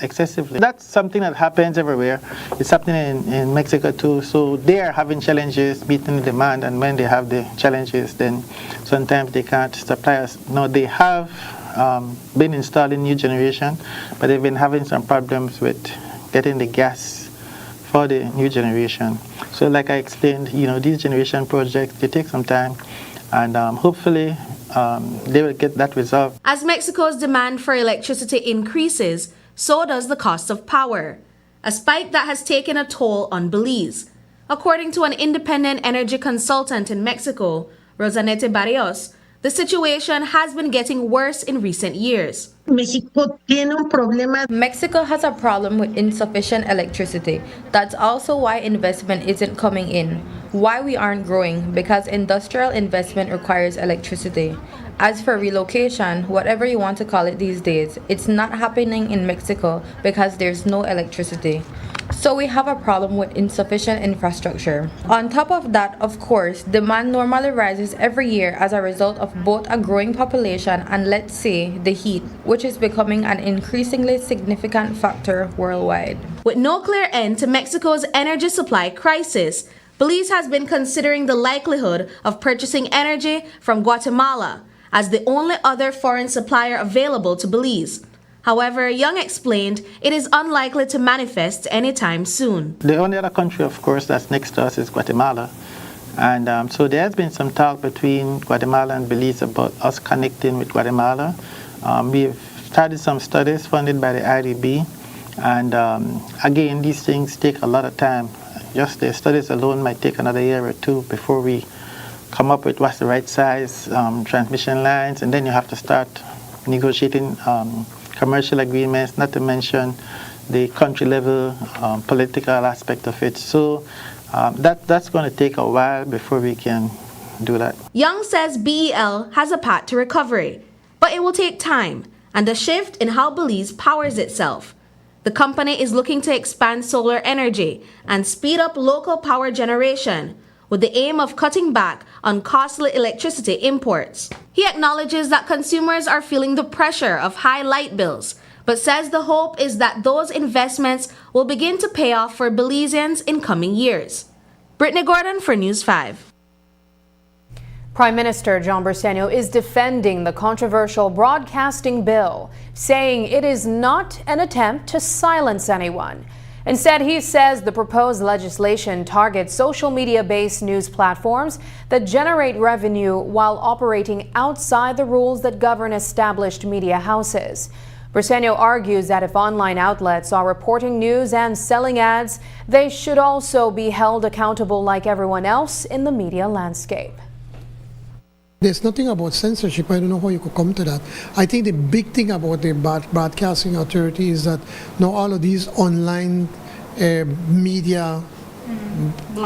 excessively. That's something that happens everywhere. It's happening in Mexico too. So they are having challenges meeting the demand, and when they have the challenges, then sometimes they can't supply us. No, they have been installing new generation, but they've been having some problems with getting the gas for the new generation. So like I explained, these generation projects, they take some time, and hopefully they will get that resolved. As Mexico's demand for electricity increases, so does the cost of power, a spike that has taken a toll on Belize. According to an independent energy consultant in Mexico, Rosanete Barrios, the situation has been getting worse in recent years. Mexico has a problem with insufficient electricity. That's also why investment isn't coming in. Why we aren't growing, because industrial investment requires electricity. As for relocation, whatever you want to call it these days, it's not happening in Mexico because there's no electricity. So we have a problem with insufficient infrastructure. On top of that, of course, demand normally rises every year as a result of both a growing population and, let's say, the heat, which is becoming an increasingly significant factor worldwide. With no clear end to Mexico's energy supply crisis, Belize has been considering the likelihood of purchasing energy from Guatemala as the only other foreign supplier available to Belize. However, Young explained it is unlikely to manifest anytime soon. The only other country, of course, that's next to us is Guatemala. And so there has been some talk between Guatemala and Belize about us connecting with Guatemala. We've started some studies funded by the IDB. And again, these things take a lot of time. Just the studies alone might take another year or two before we come up with what's the right size transmission lines. And then you have to start negotiating commercial agreements, not to mention the country-level political aspect of it. So that's going to take a while before we can do that. Young says BEL has a path to recovery, but it will take time and a shift in how Belize powers itself. The company is looking to expand solar energy and speed up local power generation with the aim of cutting back on costly electricity imports. He acknowledges that consumers are feeling the pressure of high light bills, but says the hope is that those investments will begin to pay off for Belizeans in coming years. Brittany Gordon for News 5. Prime Minister John Briceño is defending the controversial broadcasting bill, saying it is not an attempt to silence anyone. Instead, he says the proposed legislation targets social media-based news platforms that generate revenue while operating outside the rules that govern established media houses. Briceño argues that if online outlets are reporting news and selling ads, they should also be held accountable like everyone else in the media landscape. There's nothing about censorship. I don't know how you could come to that. I think the big thing about the broadcasting authority is that now all of these online media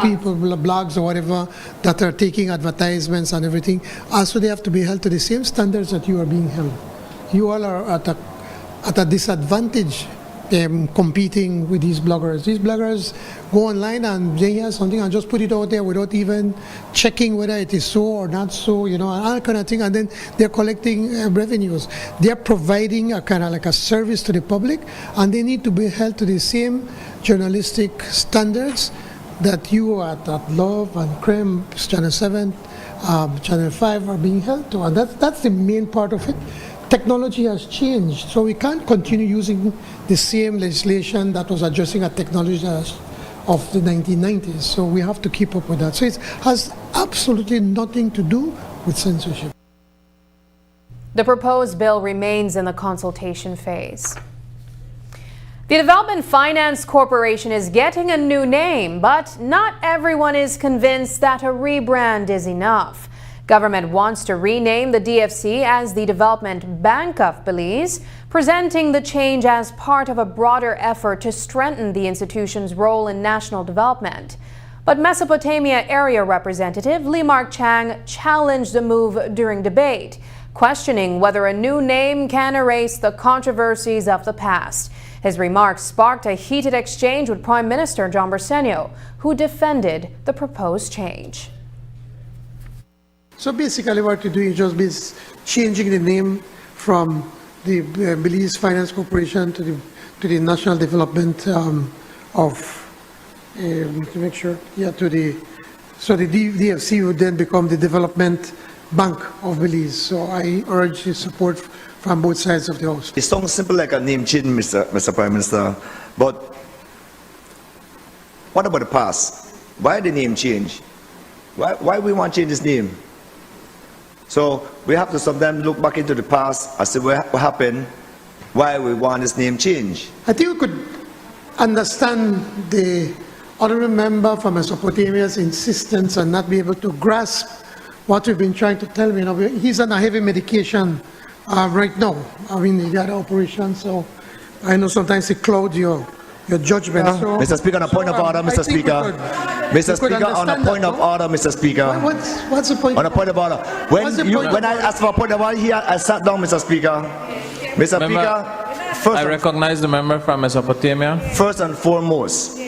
people, blogs or whatever, that are taking advertisements and everything, also they have to be held to the same standards that you are being held. You all are at a disadvantage competing with these bloggers. These bloggers go online and they hear something and just put it out there without even checking whether it is so or not so, and all kind of thing, and then they're collecting revenues. They're providing a kind of like a service to the public, and they need to be held to the same journalistic standards that you at Love and Creme, Channel 7, Channel 5 are being held to, and that's the main part of it. Technology has changed, so we can't continue using the same legislation that was addressing a technology of the 1990s. So we have to keep up with that. So it has absolutely nothing to do with censorship. The proposed bill remains in the consultation phase. The Development Finance Corporation is getting a new name, but not everyone is convinced that a rebrand is enough. Government wants to rename the DFC as the Development Bank of Belize, presenting the change as part of a broader effort to strengthen the institution's role in national development. But Mesopotamia Area Representative Lee-Mark Chang challenged the move during debate, questioning whether a new name can erase the controversies of the past. His remarks sparked a heated exchange with Prime Minister John Briceño, who defended the proposed change. So basically what you're doing is just changing the name from the Belize Finance Corporation to the to the national development to make sure, so the DFC would then become the development bank of Belize. So I urge the support from both sides of the house. It sounds simple like a name change, Mr. Prime Minister, but what about the past? Why the name change? Why we want to change this name? So we have to sometimes look back into the past and see what happened, why we want this name change. I think we could understand the honorable member from Mesopotamia's insistence and not be able to grasp what we've been trying to tell him. He's on a heavy medication right now. I mean, he got an operation, so I know sometimes it clouds your judgment. So, Mr. Speaker, on a point of order, Mr. Speaker. Mr. Speaker, on a point of order, Mr. Speaker. What's the point? On a point of order. When I asked for a point of order here, I sat down, Mr. Speaker. Mr. Speaker, I recognize the member from Mesopotamia. First and foremost,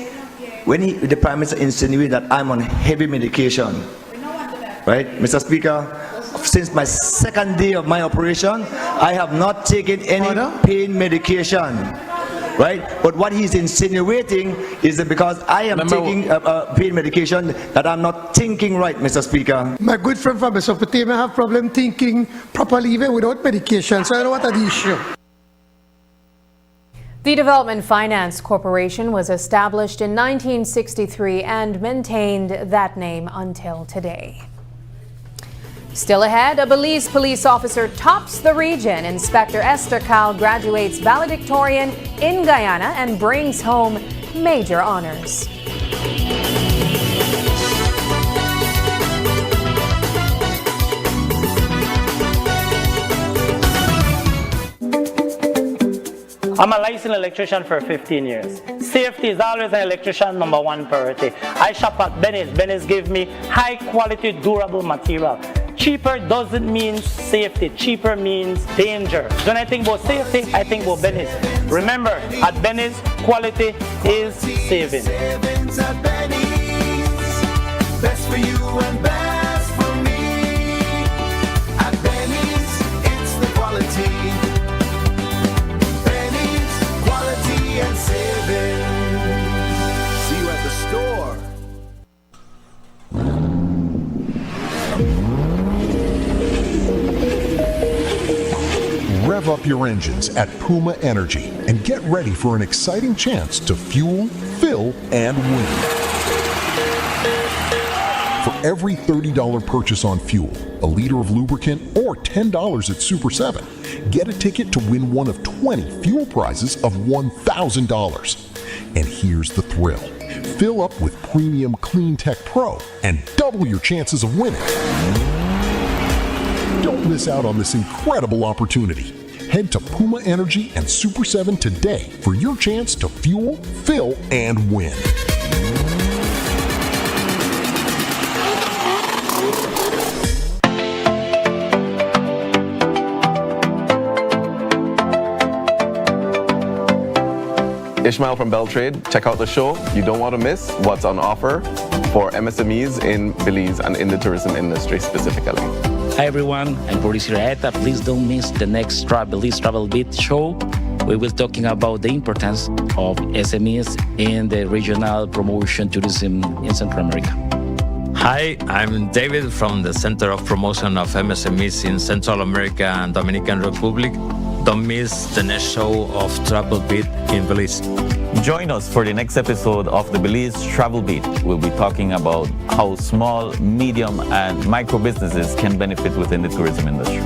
when the Prime Minister insinuated that I'm on heavy medication, right, Mr. Speaker, since my second day of my operation, I have not taken any pain medication, right? But what he's insinuating is that because I am taking pain medication, that I'm not thinking right, Mr. Speaker. My good friend from Mesopotamia have problem thinking properly even without medication, so I don't know what the issue. The Development Finance Corporation was established in 1963 and maintained that name until today. Still ahead, a Belize police officer tops the region. Inspector Esther Cal graduates valedictorian in Guyana and brings home major honors. I'm a licensed electrician for 15 years. Safety is always an electrician's #1 priority. I shop at Benny's. Benny's give me high quality, durable material. Cheaper doesn't mean safety. Cheaper means danger. When I think about safety, I think about Benny's. Remember, at Benny's, quality is saving. Savings at Benny's. Best for you and best for me. At Benny's, it's the quality. Benny's, quality and savings. See you at the store. Rev up your engines at Puma Energy and get ready for an exciting chance to fuel, fill, and win. For every $30 purchase on fuel, a liter of lubricant, or $10 at Super 7, get a ticket to win one of 20 fuel prizes of $1,000. And here's the thrill. Fill up with Premium Clean Tech Pro and double your chances of winning. Don't miss out on this incredible opportunity. Head to Puma Energy and Super 7 today for your chance to fuel, fill, and win. Ishmael from Beltrade. Check out the show. You don't want to miss what's on offer for MSMEs in Belize and in the tourism industry specifically. Hi everyone, I'm Boris Iraeta. Please don't miss the next Belize Travel Beat show. We will be talking about the importance of SMEs in the regional promotion tourism in Central America. Hi, I'm David from the Center of Promotion of MSMEs in Central America and Dominican Republic. Don't miss the next show of Travel Beat in Belize. Join us for the next episode of the Belize Travel Beat. We'll be talking about how small, medium, and micro businesses can benefit within the tourism industry.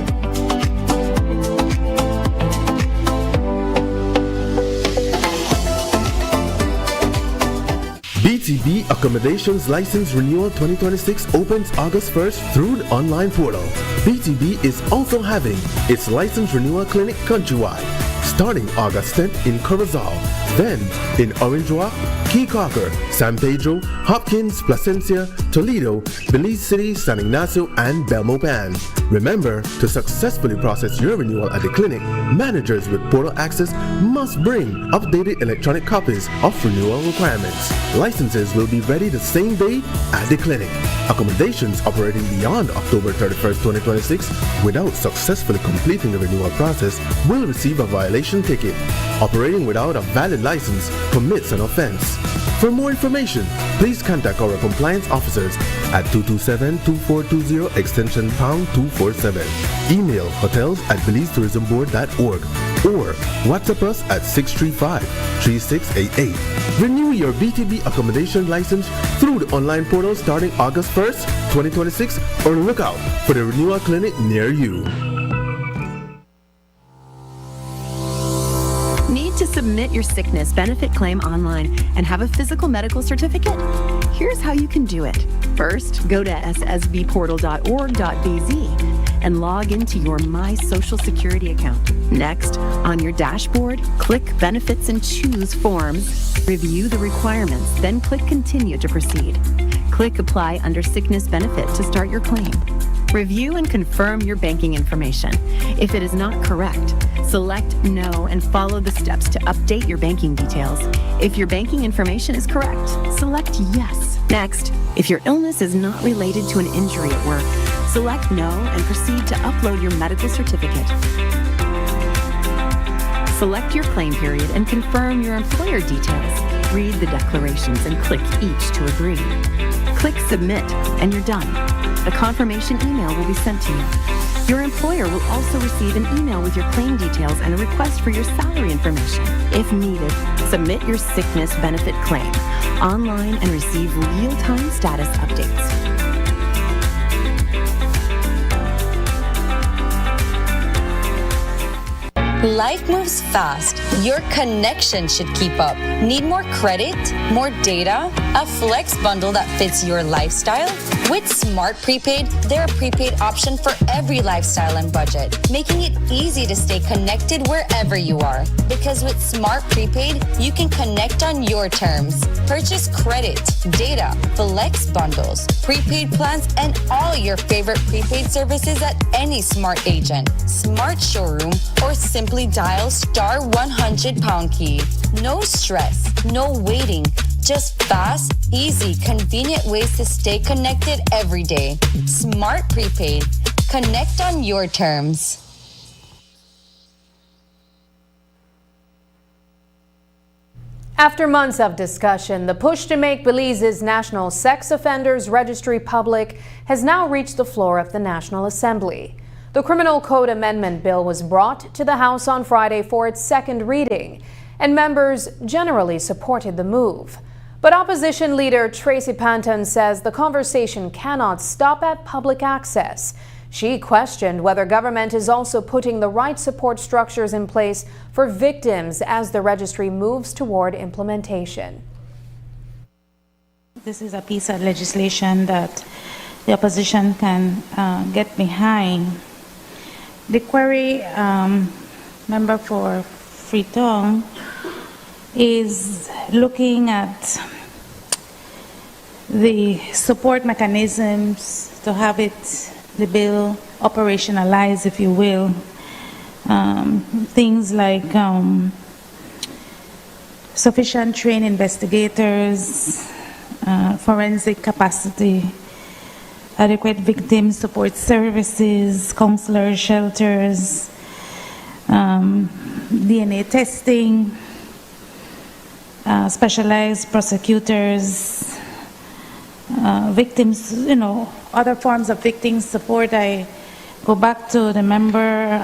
BTB Accommodations License Renewal 2026 opens August 1st through the online portal. BTB is also having its license renewal clinic countrywide, starting August 10th in Corozal, then in Orange Walk, Key Cocker, San Pedro, Hopkins, Placencia, Toledo, Belize City, San Ignacio, and Belmopan. Remember, to successfully process your renewal at the clinic, managers with portal access must bring updated electronic copies of renewal requirements. Licenses will be ready the same day at the clinic. Accommodations operating beyond October 31st, 2026 without successfully completing the renewal process will receive a violation ticket. Operating without a valid license commits an offense. For more information, please contact our compliance officers at 227-2420 extension #247. Email hotels@BelizeTourismBoard.org or WhatsApp us at 635-3688. Renew your BTB accommodation license through the online portal starting August 1st, 2026, or look out for the renewal clinic near you. Need to submit your sickness benefit claim online and have a physical medical certificate? Here's how you can do it. First, go to ssbportal.org.bz and log into your My Social Security account. Next, on your dashboard, click Benefits and choose Forms. Review the requirements, then click Continue to proceed. Click Apply under Sickness Benefit to start your claim. Review and confirm your banking information. If it is not correct, select No and follow the steps to update your banking details. If your banking information is correct, select Yes. Next, if your illness is not related to an injury at work, select No and proceed to upload your medical certificate. Select your claim period and confirm your employer details. Read the declarations and click each to agree. Click Submit and you're done. A confirmation email will be sent to you. Your employer will also receive an email with your claim details and a request for your salary information. If needed, submit your sickness benefit claim online and receive real-time status updates. Life moves fast. Your connection should keep up. Need more credit? More data? A flex bundle that fits your lifestyle? With Smart Prepaid, they're a prepaid option for every lifestyle and budget, making it easy to stay connected wherever you are. Because with Smart Prepaid, you can connect on your terms. Purchase credit, data, flex bundles, prepaid plans, and all your favorite prepaid services at any Smart agent, Smart showroom, or simply dial *100 key. No stress, no waiting, just fast, easy, convenient ways to stay connected every day. Smart Prepaid. Connect on your terms. After months of discussion, the push to make Belize's National Sex Offenders Registry public has now reached the floor of the National Assembly. The Criminal Code Amendment Bill was brought to the House on Friday for its second reading, and members generally supported the move. But opposition leader Tracy Panton says the conversation cannot stop at public access. She questioned whether government is also putting the right support structures in place for victims as the registry moves toward implementation. This is a piece of legislation that the opposition can get behind. The query member for Freetown is looking at the support mechanisms to have the bill operationalized, if you will. Things like sufficient trained investigators, forensic capacity, adequate victim support services, counselor shelters, DNA testing, specialized prosecutors, victims, other forms of victim support. I go back to the member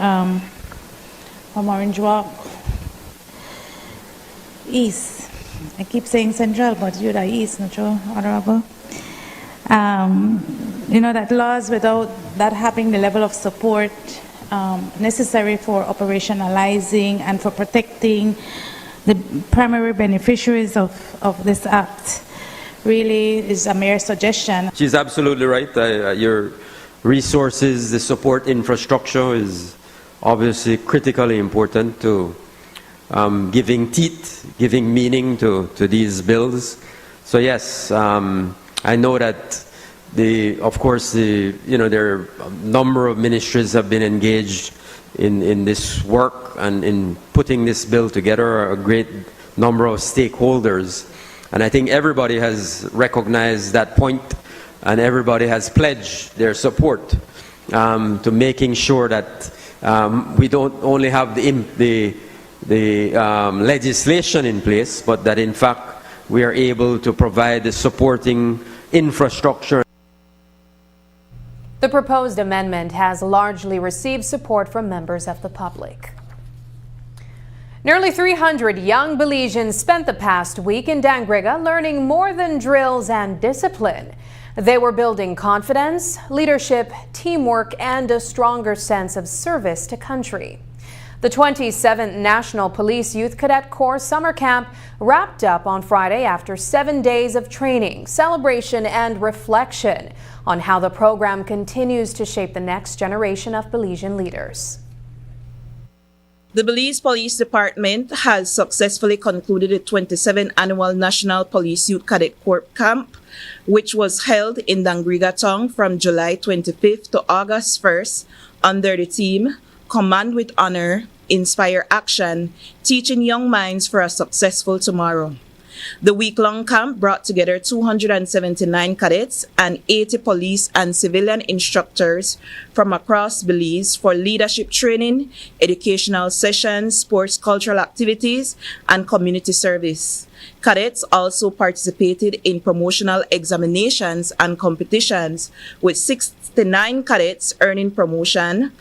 from Orange Walk East. I keep saying Central, but you're the East, not true, Honorable? That laws without that having the level of support necessary for operationalizing and for protecting the primary beneficiaries of this act really is a mere suggestion. She's absolutely right. Your resources, the support infrastructure is obviously critically important to giving teeth, giving meaning to these bills. So yes, I know that of course, there are a number of ministries have been engaged in this work and in putting this bill together, a great number of stakeholders. And I think everybody has recognized that point and everybody has pledged their support to making sure that we don't only have the legislation in place, but that in fact we are able to provide the supporting infrastructure. The proposed amendment has largely received support from members of the public. Nearly 300 young Belizeans spent the past week in Dangriga learning more than drills and discipline. They were building confidence, leadership, teamwork, and a stronger sense of service to country. The 27th National Police Youth Cadet Corps Summer Camp wrapped up on Friday after 7 days of training, celebration, and reflection on how the program continues to shape the next generation of Belizean leaders. The Belize Police Department has successfully concluded the 27th Annual National Police Youth Cadet Corps Camp, which was held in Dangriga Town from July 25th to August 1st under the theme Command with Honor, Inspire Action, Teaching Young Minds for a Successful Tomorrow. The week-long camp brought together 279 cadets and 80 police and civilian instructors from across Belize for leadership training, educational sessions, sports cultural activities, and community service. Cadets also participated in promotional examinations and competitions, with 69 cadets earning promotion,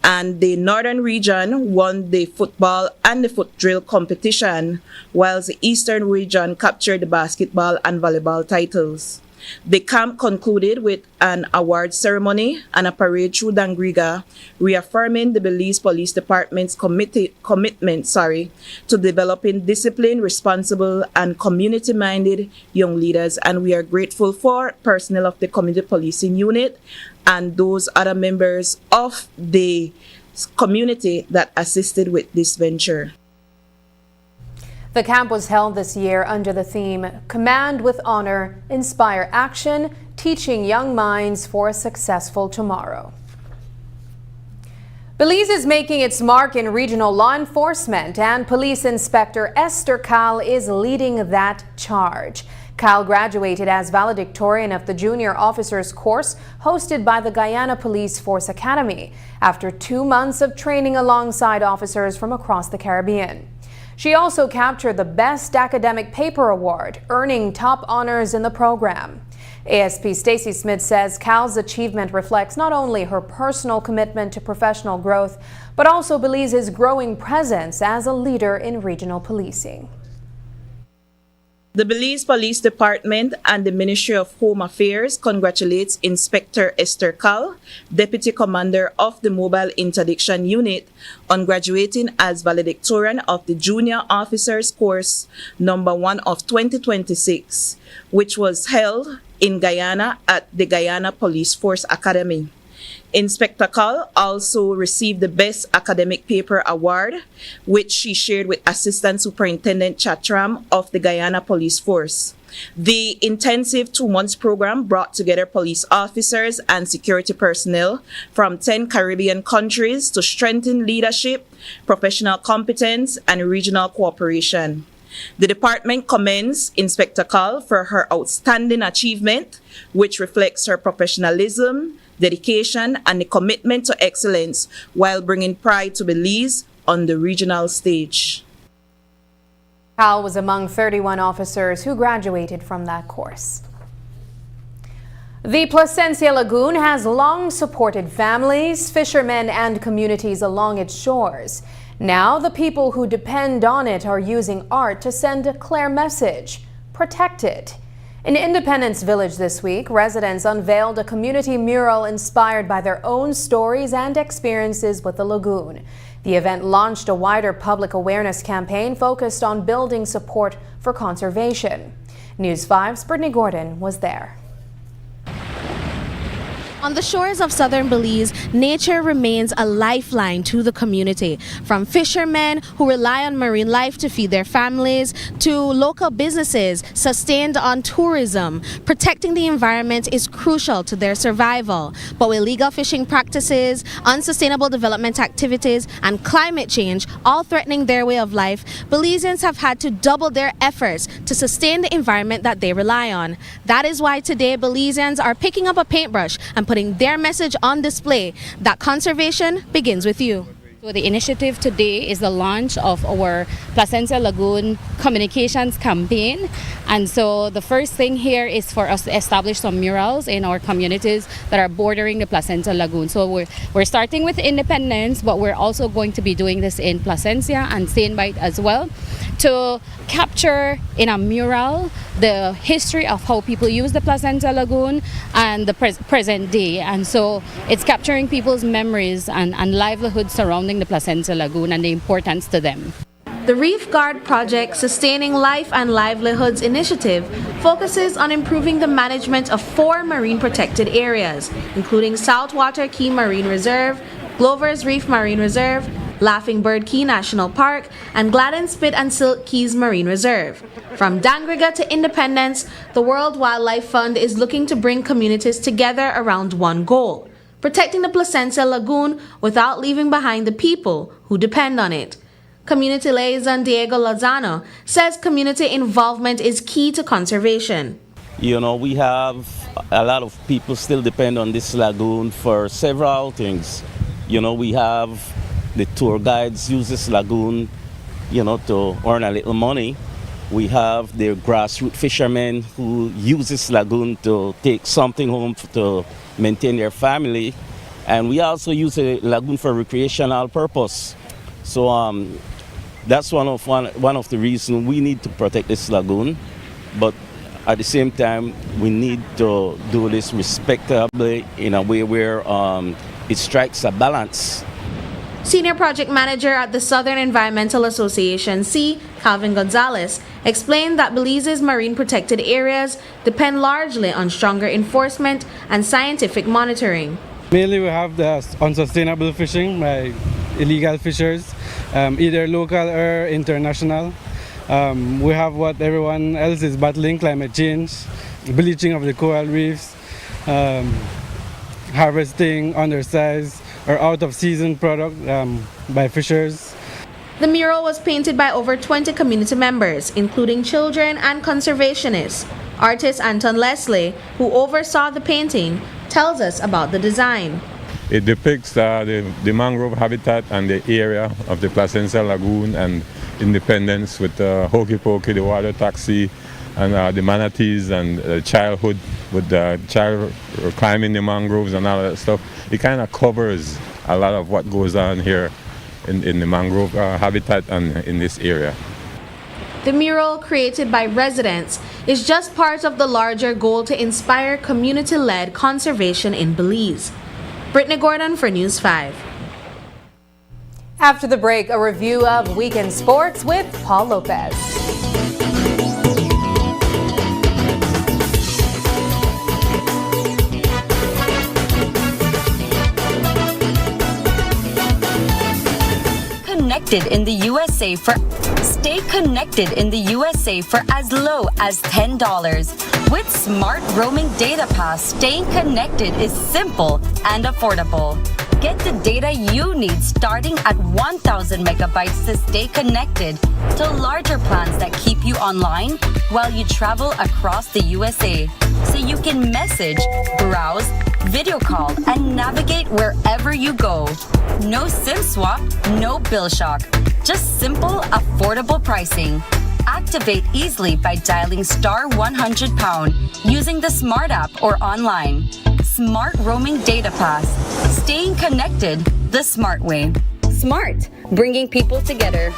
and the Northern Region won the football and the foot drill competition, whilst the Eastern Region captured the basketball and volleyball titles. The camp concluded with an award ceremony and a parade through Dangriga, reaffirming the Belize Police Department's commitment to developing disciplined, responsible, and community-minded young leaders. And we are grateful for personnel of the Community Policing Unit and those other members of the community that assisted with this venture. The camp was held this year under the theme Command with Honor, Inspire Action, Teaching Young Minds for a Successful Tomorrow. Belize is making its mark in regional law enforcement, and Police Inspector Esther Cal is leading that charge. Cal graduated as valedictorian of the Junior Officers course hosted by the Guyana Police Force Academy after 2 months of training alongside officers from across the Caribbean. She also captured the Best Academic Paper Award, earning top honors in the program. ASP Stacey Smith says Cal's achievement reflects not only her personal commitment to professional growth, but also Belize's growing presence as a leader in regional policing. The Belize Police Department and the Ministry of Home Affairs congratulates Inspector Esther Cal, Deputy Commander of the Mobile Interdiction Unit, on graduating as valedictorian of the Junior Officers Course number 1 of 2026, which was held in Guyana at the Guyana Police Force Academy. Inspector Cal also received the Best Academic Paper Award, which she shared with Assistant Superintendent Chatram of the Guyana Police Force. The intensive 2 months program brought together police officers and security personnel from 10 Caribbean countries to strengthen leadership, professional competence, and regional cooperation. The department commends Inspector Cal for her outstanding achievement, which reflects her professionalism, dedication, and the commitment to excellence while bringing pride to Belize on the regional stage. Cal was among 31 officers who graduated from that course. The Placencia Lagoon has long supported families, fishermen, and communities along its shores. Now the people who depend on it are using art to send a clear message: protect it. In Independence Village this week, residents unveiled a community mural inspired by their own stories and experiences with the lagoon. The event launched a wider public awareness campaign focused on building support for conservation. News 5's Brittany Gordon was there. On the shores of southern Belize, nature remains a lifeline to the community. From fishermen who rely on marine life to feed their families, to local businesses sustained on tourism, protecting the environment is crucial to their survival. But with illegal fishing practices, unsustainable development activities, and climate change all threatening their way of life, Belizeans have had to double their efforts to sustain the environment that they rely on. That is why today Belizeans are picking up a paintbrush and putting their message on display that conservation begins with you. So the initiative today is the launch of our Placencia Lagoon communications campaign. And so the first thing here is for us to establish some murals in our communities that are bordering the Placencia Lagoon. So we're starting with Independence, but we're also going to be doing this in Placencia and St. Bite as well, to capture in a mural the history of how people use the Placencia Lagoon and the present day. And so it's capturing people's memories and livelihood surrounding the Placencia Lagoon and the importance to them. The Reef Guard Project Sustaining Life and Livelihoods initiative focuses on improving the management of 4 marine protected areas, including Saltwater Key Marine Reserve, Glover's Reef Marine Reserve, Laughing Bird Key National Park, and Gladden Spit and Silk Keys Marine Reserve. From Dangriga to Independence, the World Wildlife Fund is looking to bring communities together around one goal: protecting the Placencia Lagoon without leaving behind the people who depend on it. Community liaison Diego Lozano says community involvement is key to conservation. You know, we have a lot of people still depend on this lagoon for several things. You know, we have the tour guides use this lagoon, you know, to earn a little money. We have the grassroots fishermen who use this lagoon to take something home to maintain their family. And we also use the lagoon for recreational purpose. So that's one of the reasons we need to protect this lagoon. But at the same time, we need to do this respectably in a way where it strikes a balance. Senior Project Manager at the Southern Environmental Association, C. Calvin Gonzalez, explained that Belize's marine protected areas depend largely on stronger enforcement and scientific monitoring. Mainly we have the unsustainable fishing by illegal fishers, either local or international. We have what everyone else is battling: climate change, bleaching of the coral reefs, harvesting undersized or out-of-season product by fishers. The mural was painted by over 20 community members, including children and conservationists. Artist Anton Leslie, who oversaw the painting, tells us about the design. It depicts the mangrove habitat and the area of the Placencia Lagoon and Independence, with Hokey Pokey, the water taxi, and the manatees, and childhood with the child climbing the mangroves and all that stuff. It kind of covers a lot of what goes on here in the mangrove habitat and in this area. The mural, created by residents, is just part of the larger goal to inspire community-led conservation in Belize. Brittany Gordon for News 5. After the break, a review of weekend sports with Paul Lopez. Connected in the USA for Stay connected in the USA for as low as $10. With Smart Roaming Data Pass, staying connected is simple and affordable. Get the data you need starting at 1,000 megabytes to stay connected, to larger plans that keep you online while you travel across the USA, so you can message, browse, video call, and navigate wherever you go. No SIM swap, no bill shock, just simple, affordable pricing. Activate easily by dialing *100# using the Smart app or online. Smart Roaming Data Pass. Staying connected the smart way. Smart, bringing people together.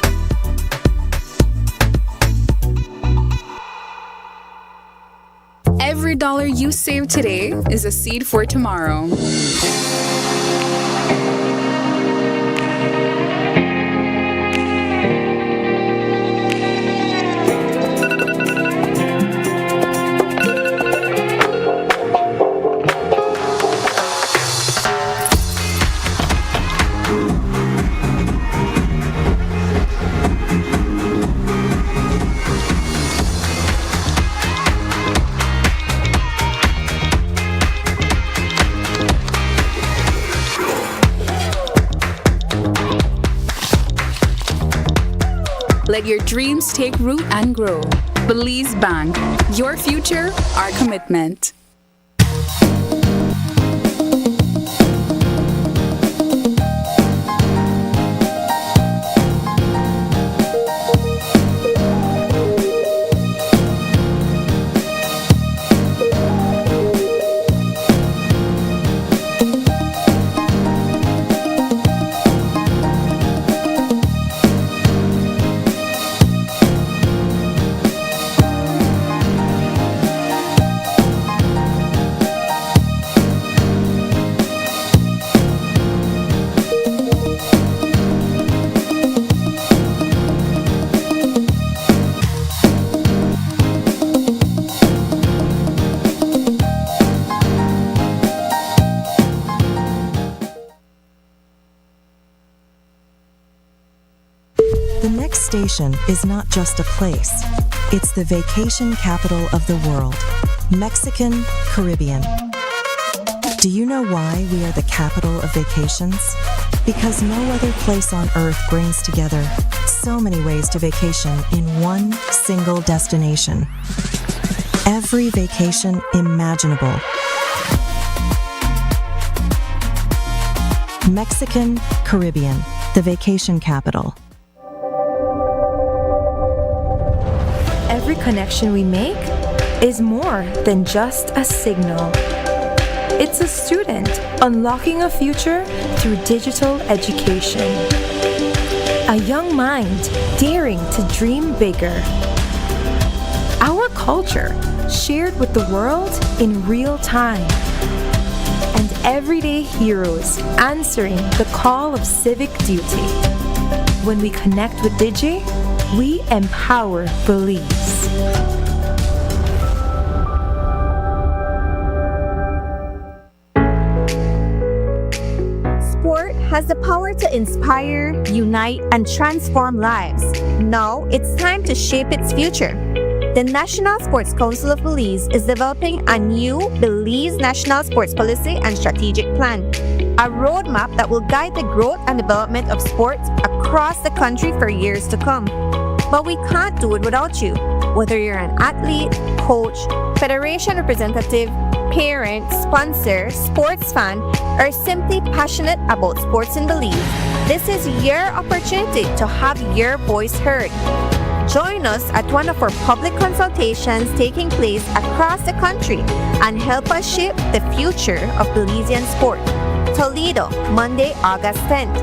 Every dollar you save today is a seed for tomorrow. Let your dreams take root and grow. Belize Bank, your future, our commitment. Station is not just a place. It's the vacation capital of the world, Mexican Caribbean. Do you know why we are the capital of vacations? Because no other place on earth brings together so many ways to vacation in one single destination. Every vacation imaginable. Mexican Caribbean, the vacation capital. Every connection we make is more than just a signal. It's a student unlocking a future through digital education. A young mind daring to dream bigger. Our culture shared with the world in real time. And everyday heroes answering the call of civic duty. When we connect with Digi, we empower Belize. Sport has the power to inspire, unite, and transform lives. Now it's time to shape its future. The National Sports Council of Belize is developing a new Belize National Sports Policy and Strategic Plan, a roadmap that will guide the growth and development of sports across the country for years to come. But we can't do it without you. Whether you're an athlete, coach, federation representative, parent, sponsor, sports fan, or simply passionate about sports in Belize, this is your opportunity to have your voice heard. Join us at one of our public consultations taking place across the country and help us shape the future of Belizean sport. Toledo, Monday, August 10th.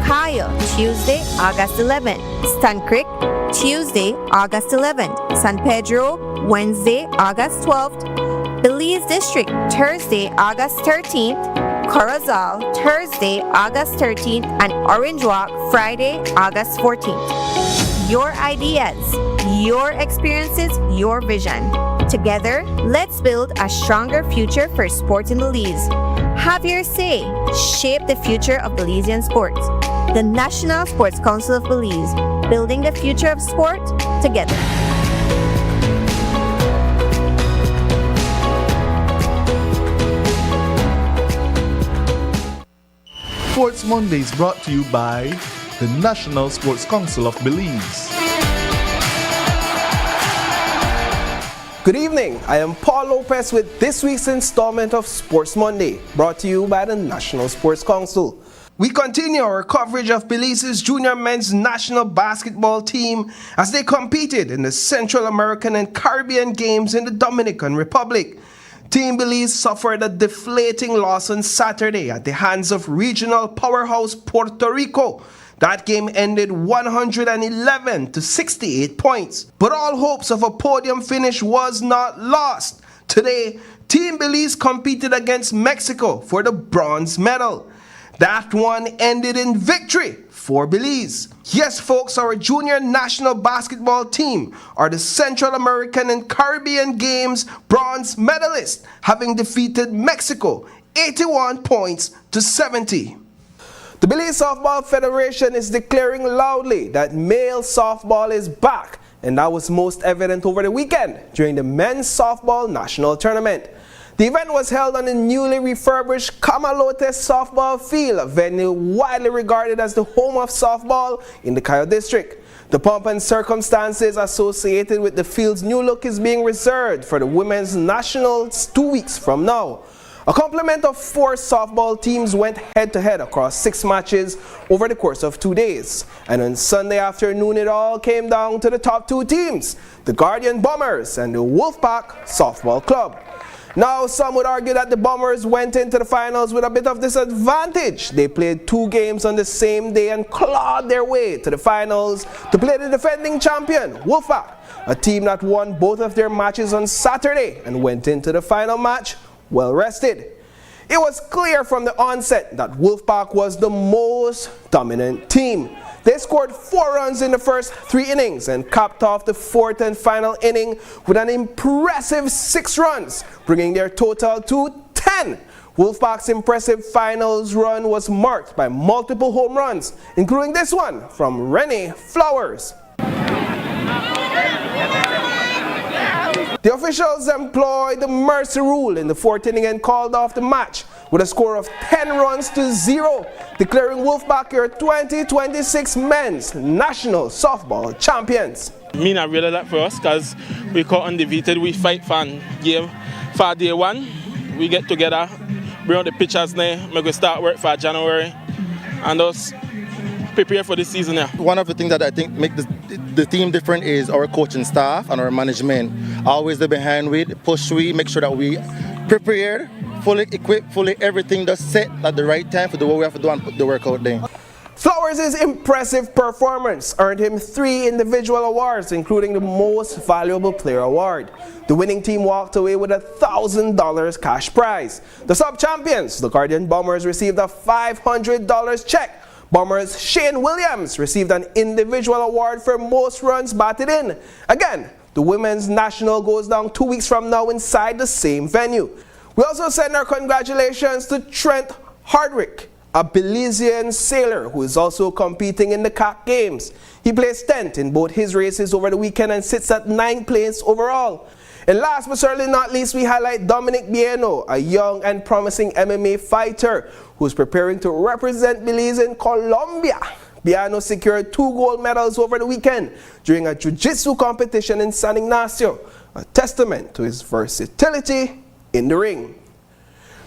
Cayo, Tuesday, August 11th. Stan Creek, Tuesday, August 11th. San Pedro, Wednesday, August 12th. Belize District, Thursday, August 13th. Corozal, Thursday, August 13th. And Orange Walk, Friday, August 14th. Your ideas, your experiences, your vision. Together, let's build a stronger future for sport in Belize. Have your say. Shape the future of Belizean sports. The National Sports Council of Belize, building the future of sport together. Sports Mondays brought to you by the National Sports Council of Belize. Good evening, I am Paul Lopez with this week's installment of Sports Monday, brought to you by the National Sports Council. We continue our coverage of Belize's junior men's national basketball team as they competed in the Central American and Caribbean Games in the Dominican Republic. Team Belize suffered a deflating loss on Saturday at the hands of regional powerhouse Puerto Rico. That game ended 111 to 68 points. But all hopes of a podium finish was not lost. Today, Team Belize competed against Mexico for the bronze medal. That one ended in victory for Belize. Yes, folks, our junior national basketball team are the Central American and Caribbean Games bronze medalists, having defeated Mexico 81 points to 70. The Belize Softball Federation is declaring loudly that male softball is back, and that was most evident over the weekend during the men's softball national tournament. The event was held on the newly refurbished Camalotes softball field, a venue widely regarded as the home of softball in the Cayo district. The pomp and circumstances associated with the field's new look is being reserved for the women's nationals 2 weeks from now. A complement of 4 softball teams went head-to-head across 6 matches over the course of 2 days. And on Sunday afternoon, it all came down to the top 2 teams, the Guardian Bombers and the Wolfpack Softball Club. Now, some would argue that the Bombers went into the finals with a bit of disadvantage. They played 2 games on the same day and clawed their way to the finals to play the defending champion, Wolfpack, a team that won both of their matches on Saturday and went into the final match well rested. It was clear from the onset that Wolfpack was the most dominant team. They scored 4 runs in the first 3 innings and capped off the 4th and final inning with an impressive 6 runs, bringing their total to 10. Wolfpack's impressive finals run was marked by multiple home runs, including this one from Renee Flowers. The officials employed the mercy rule in the fourth inning and called off the match with a score of 10 runs to 0, declaring Wolfpack your 2026 men's national softball champions. Mean a really lot for us because we caught undefeated. We fight for game for day one. We get together, bring out the pitchers now, we go start work for January and us prepare for the season now. One of the things that I think make the team different is our coaching staff and our management. Always the behind with, push we, make sure that we prepared, fully equipped, fully everything just set at the right time for the what we have to do and put the work out there. Flowers' impressive performance earned him 3 individual awards, including the Most Valuable Player Award. The winning team walked away with a $1,000 cash prize. The sub-champions, the Guardian Bombers, received a $500 check. Bombers' Shane Williams received an individual award for most runs batted in. Again, the Women's National goes down 2 weeks from now inside the same venue. We also send our congratulations to Trent Hardwick, a Belizean sailor who is also competing in the CAC Games. He placed 10th in both his races over the weekend and sits at 9th place overall. And last but certainly not least, we highlight Dominic Bieno, a young and promising MMA fighter who's preparing to represent Belize in Colombia. Biano secured 2 gold medals over the weekend during a jiu-jitsu competition in San Ignacio, a testament to his versatility in the ring.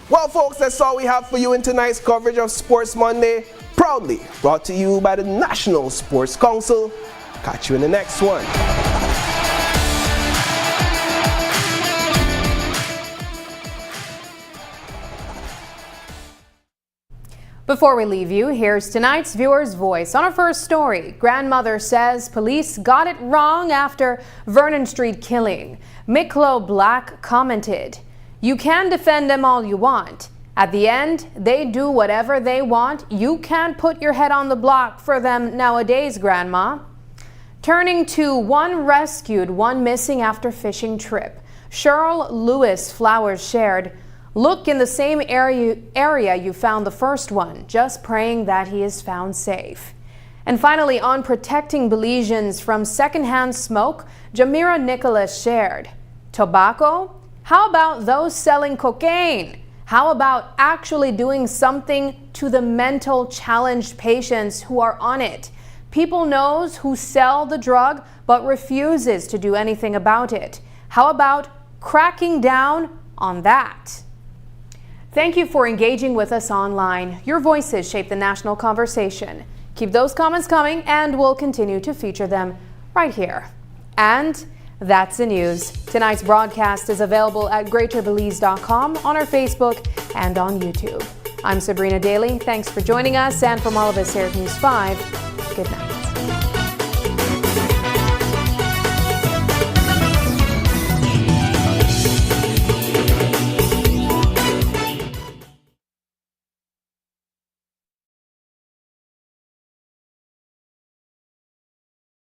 Well, folks, that's all we have for you in tonight's coverage of Sports Monday, proudly brought to you by the National Sports Council. Catch you in the next one. Before we leave you, here's tonight's viewer's voice. On our first story, grandmother says police got it wrong after Vernon Street killing. Miklo Black commented, "You can defend them all you want. At the end, they do whatever they want. You can't put your head on the block for them nowadays, Grandma." Turning to one rescued, one missing after fishing trip. Cheryl Lewis Flowers shared, "Look in the same area you found the first one, just praying that he is found safe." And finally, on protecting Belizeans from secondhand smoke, Jamira Nicholas shared, "Tobacco? How about those selling cocaine? How about actually doing something to the mental challenged patients who are on it? People knows who sell the drug but refuses to do anything about it. How about cracking down on that?" Thank you for engaging with us online. Your voices shape the national conversation. Keep those comments coming and we'll continue to feature them right here. And that's the news. Tonight's broadcast is available at greaterbelize.com, on our Facebook, and on YouTube. I'm Sabrina Daly. Thanks for joining us, and from all of us here at News 5, good night.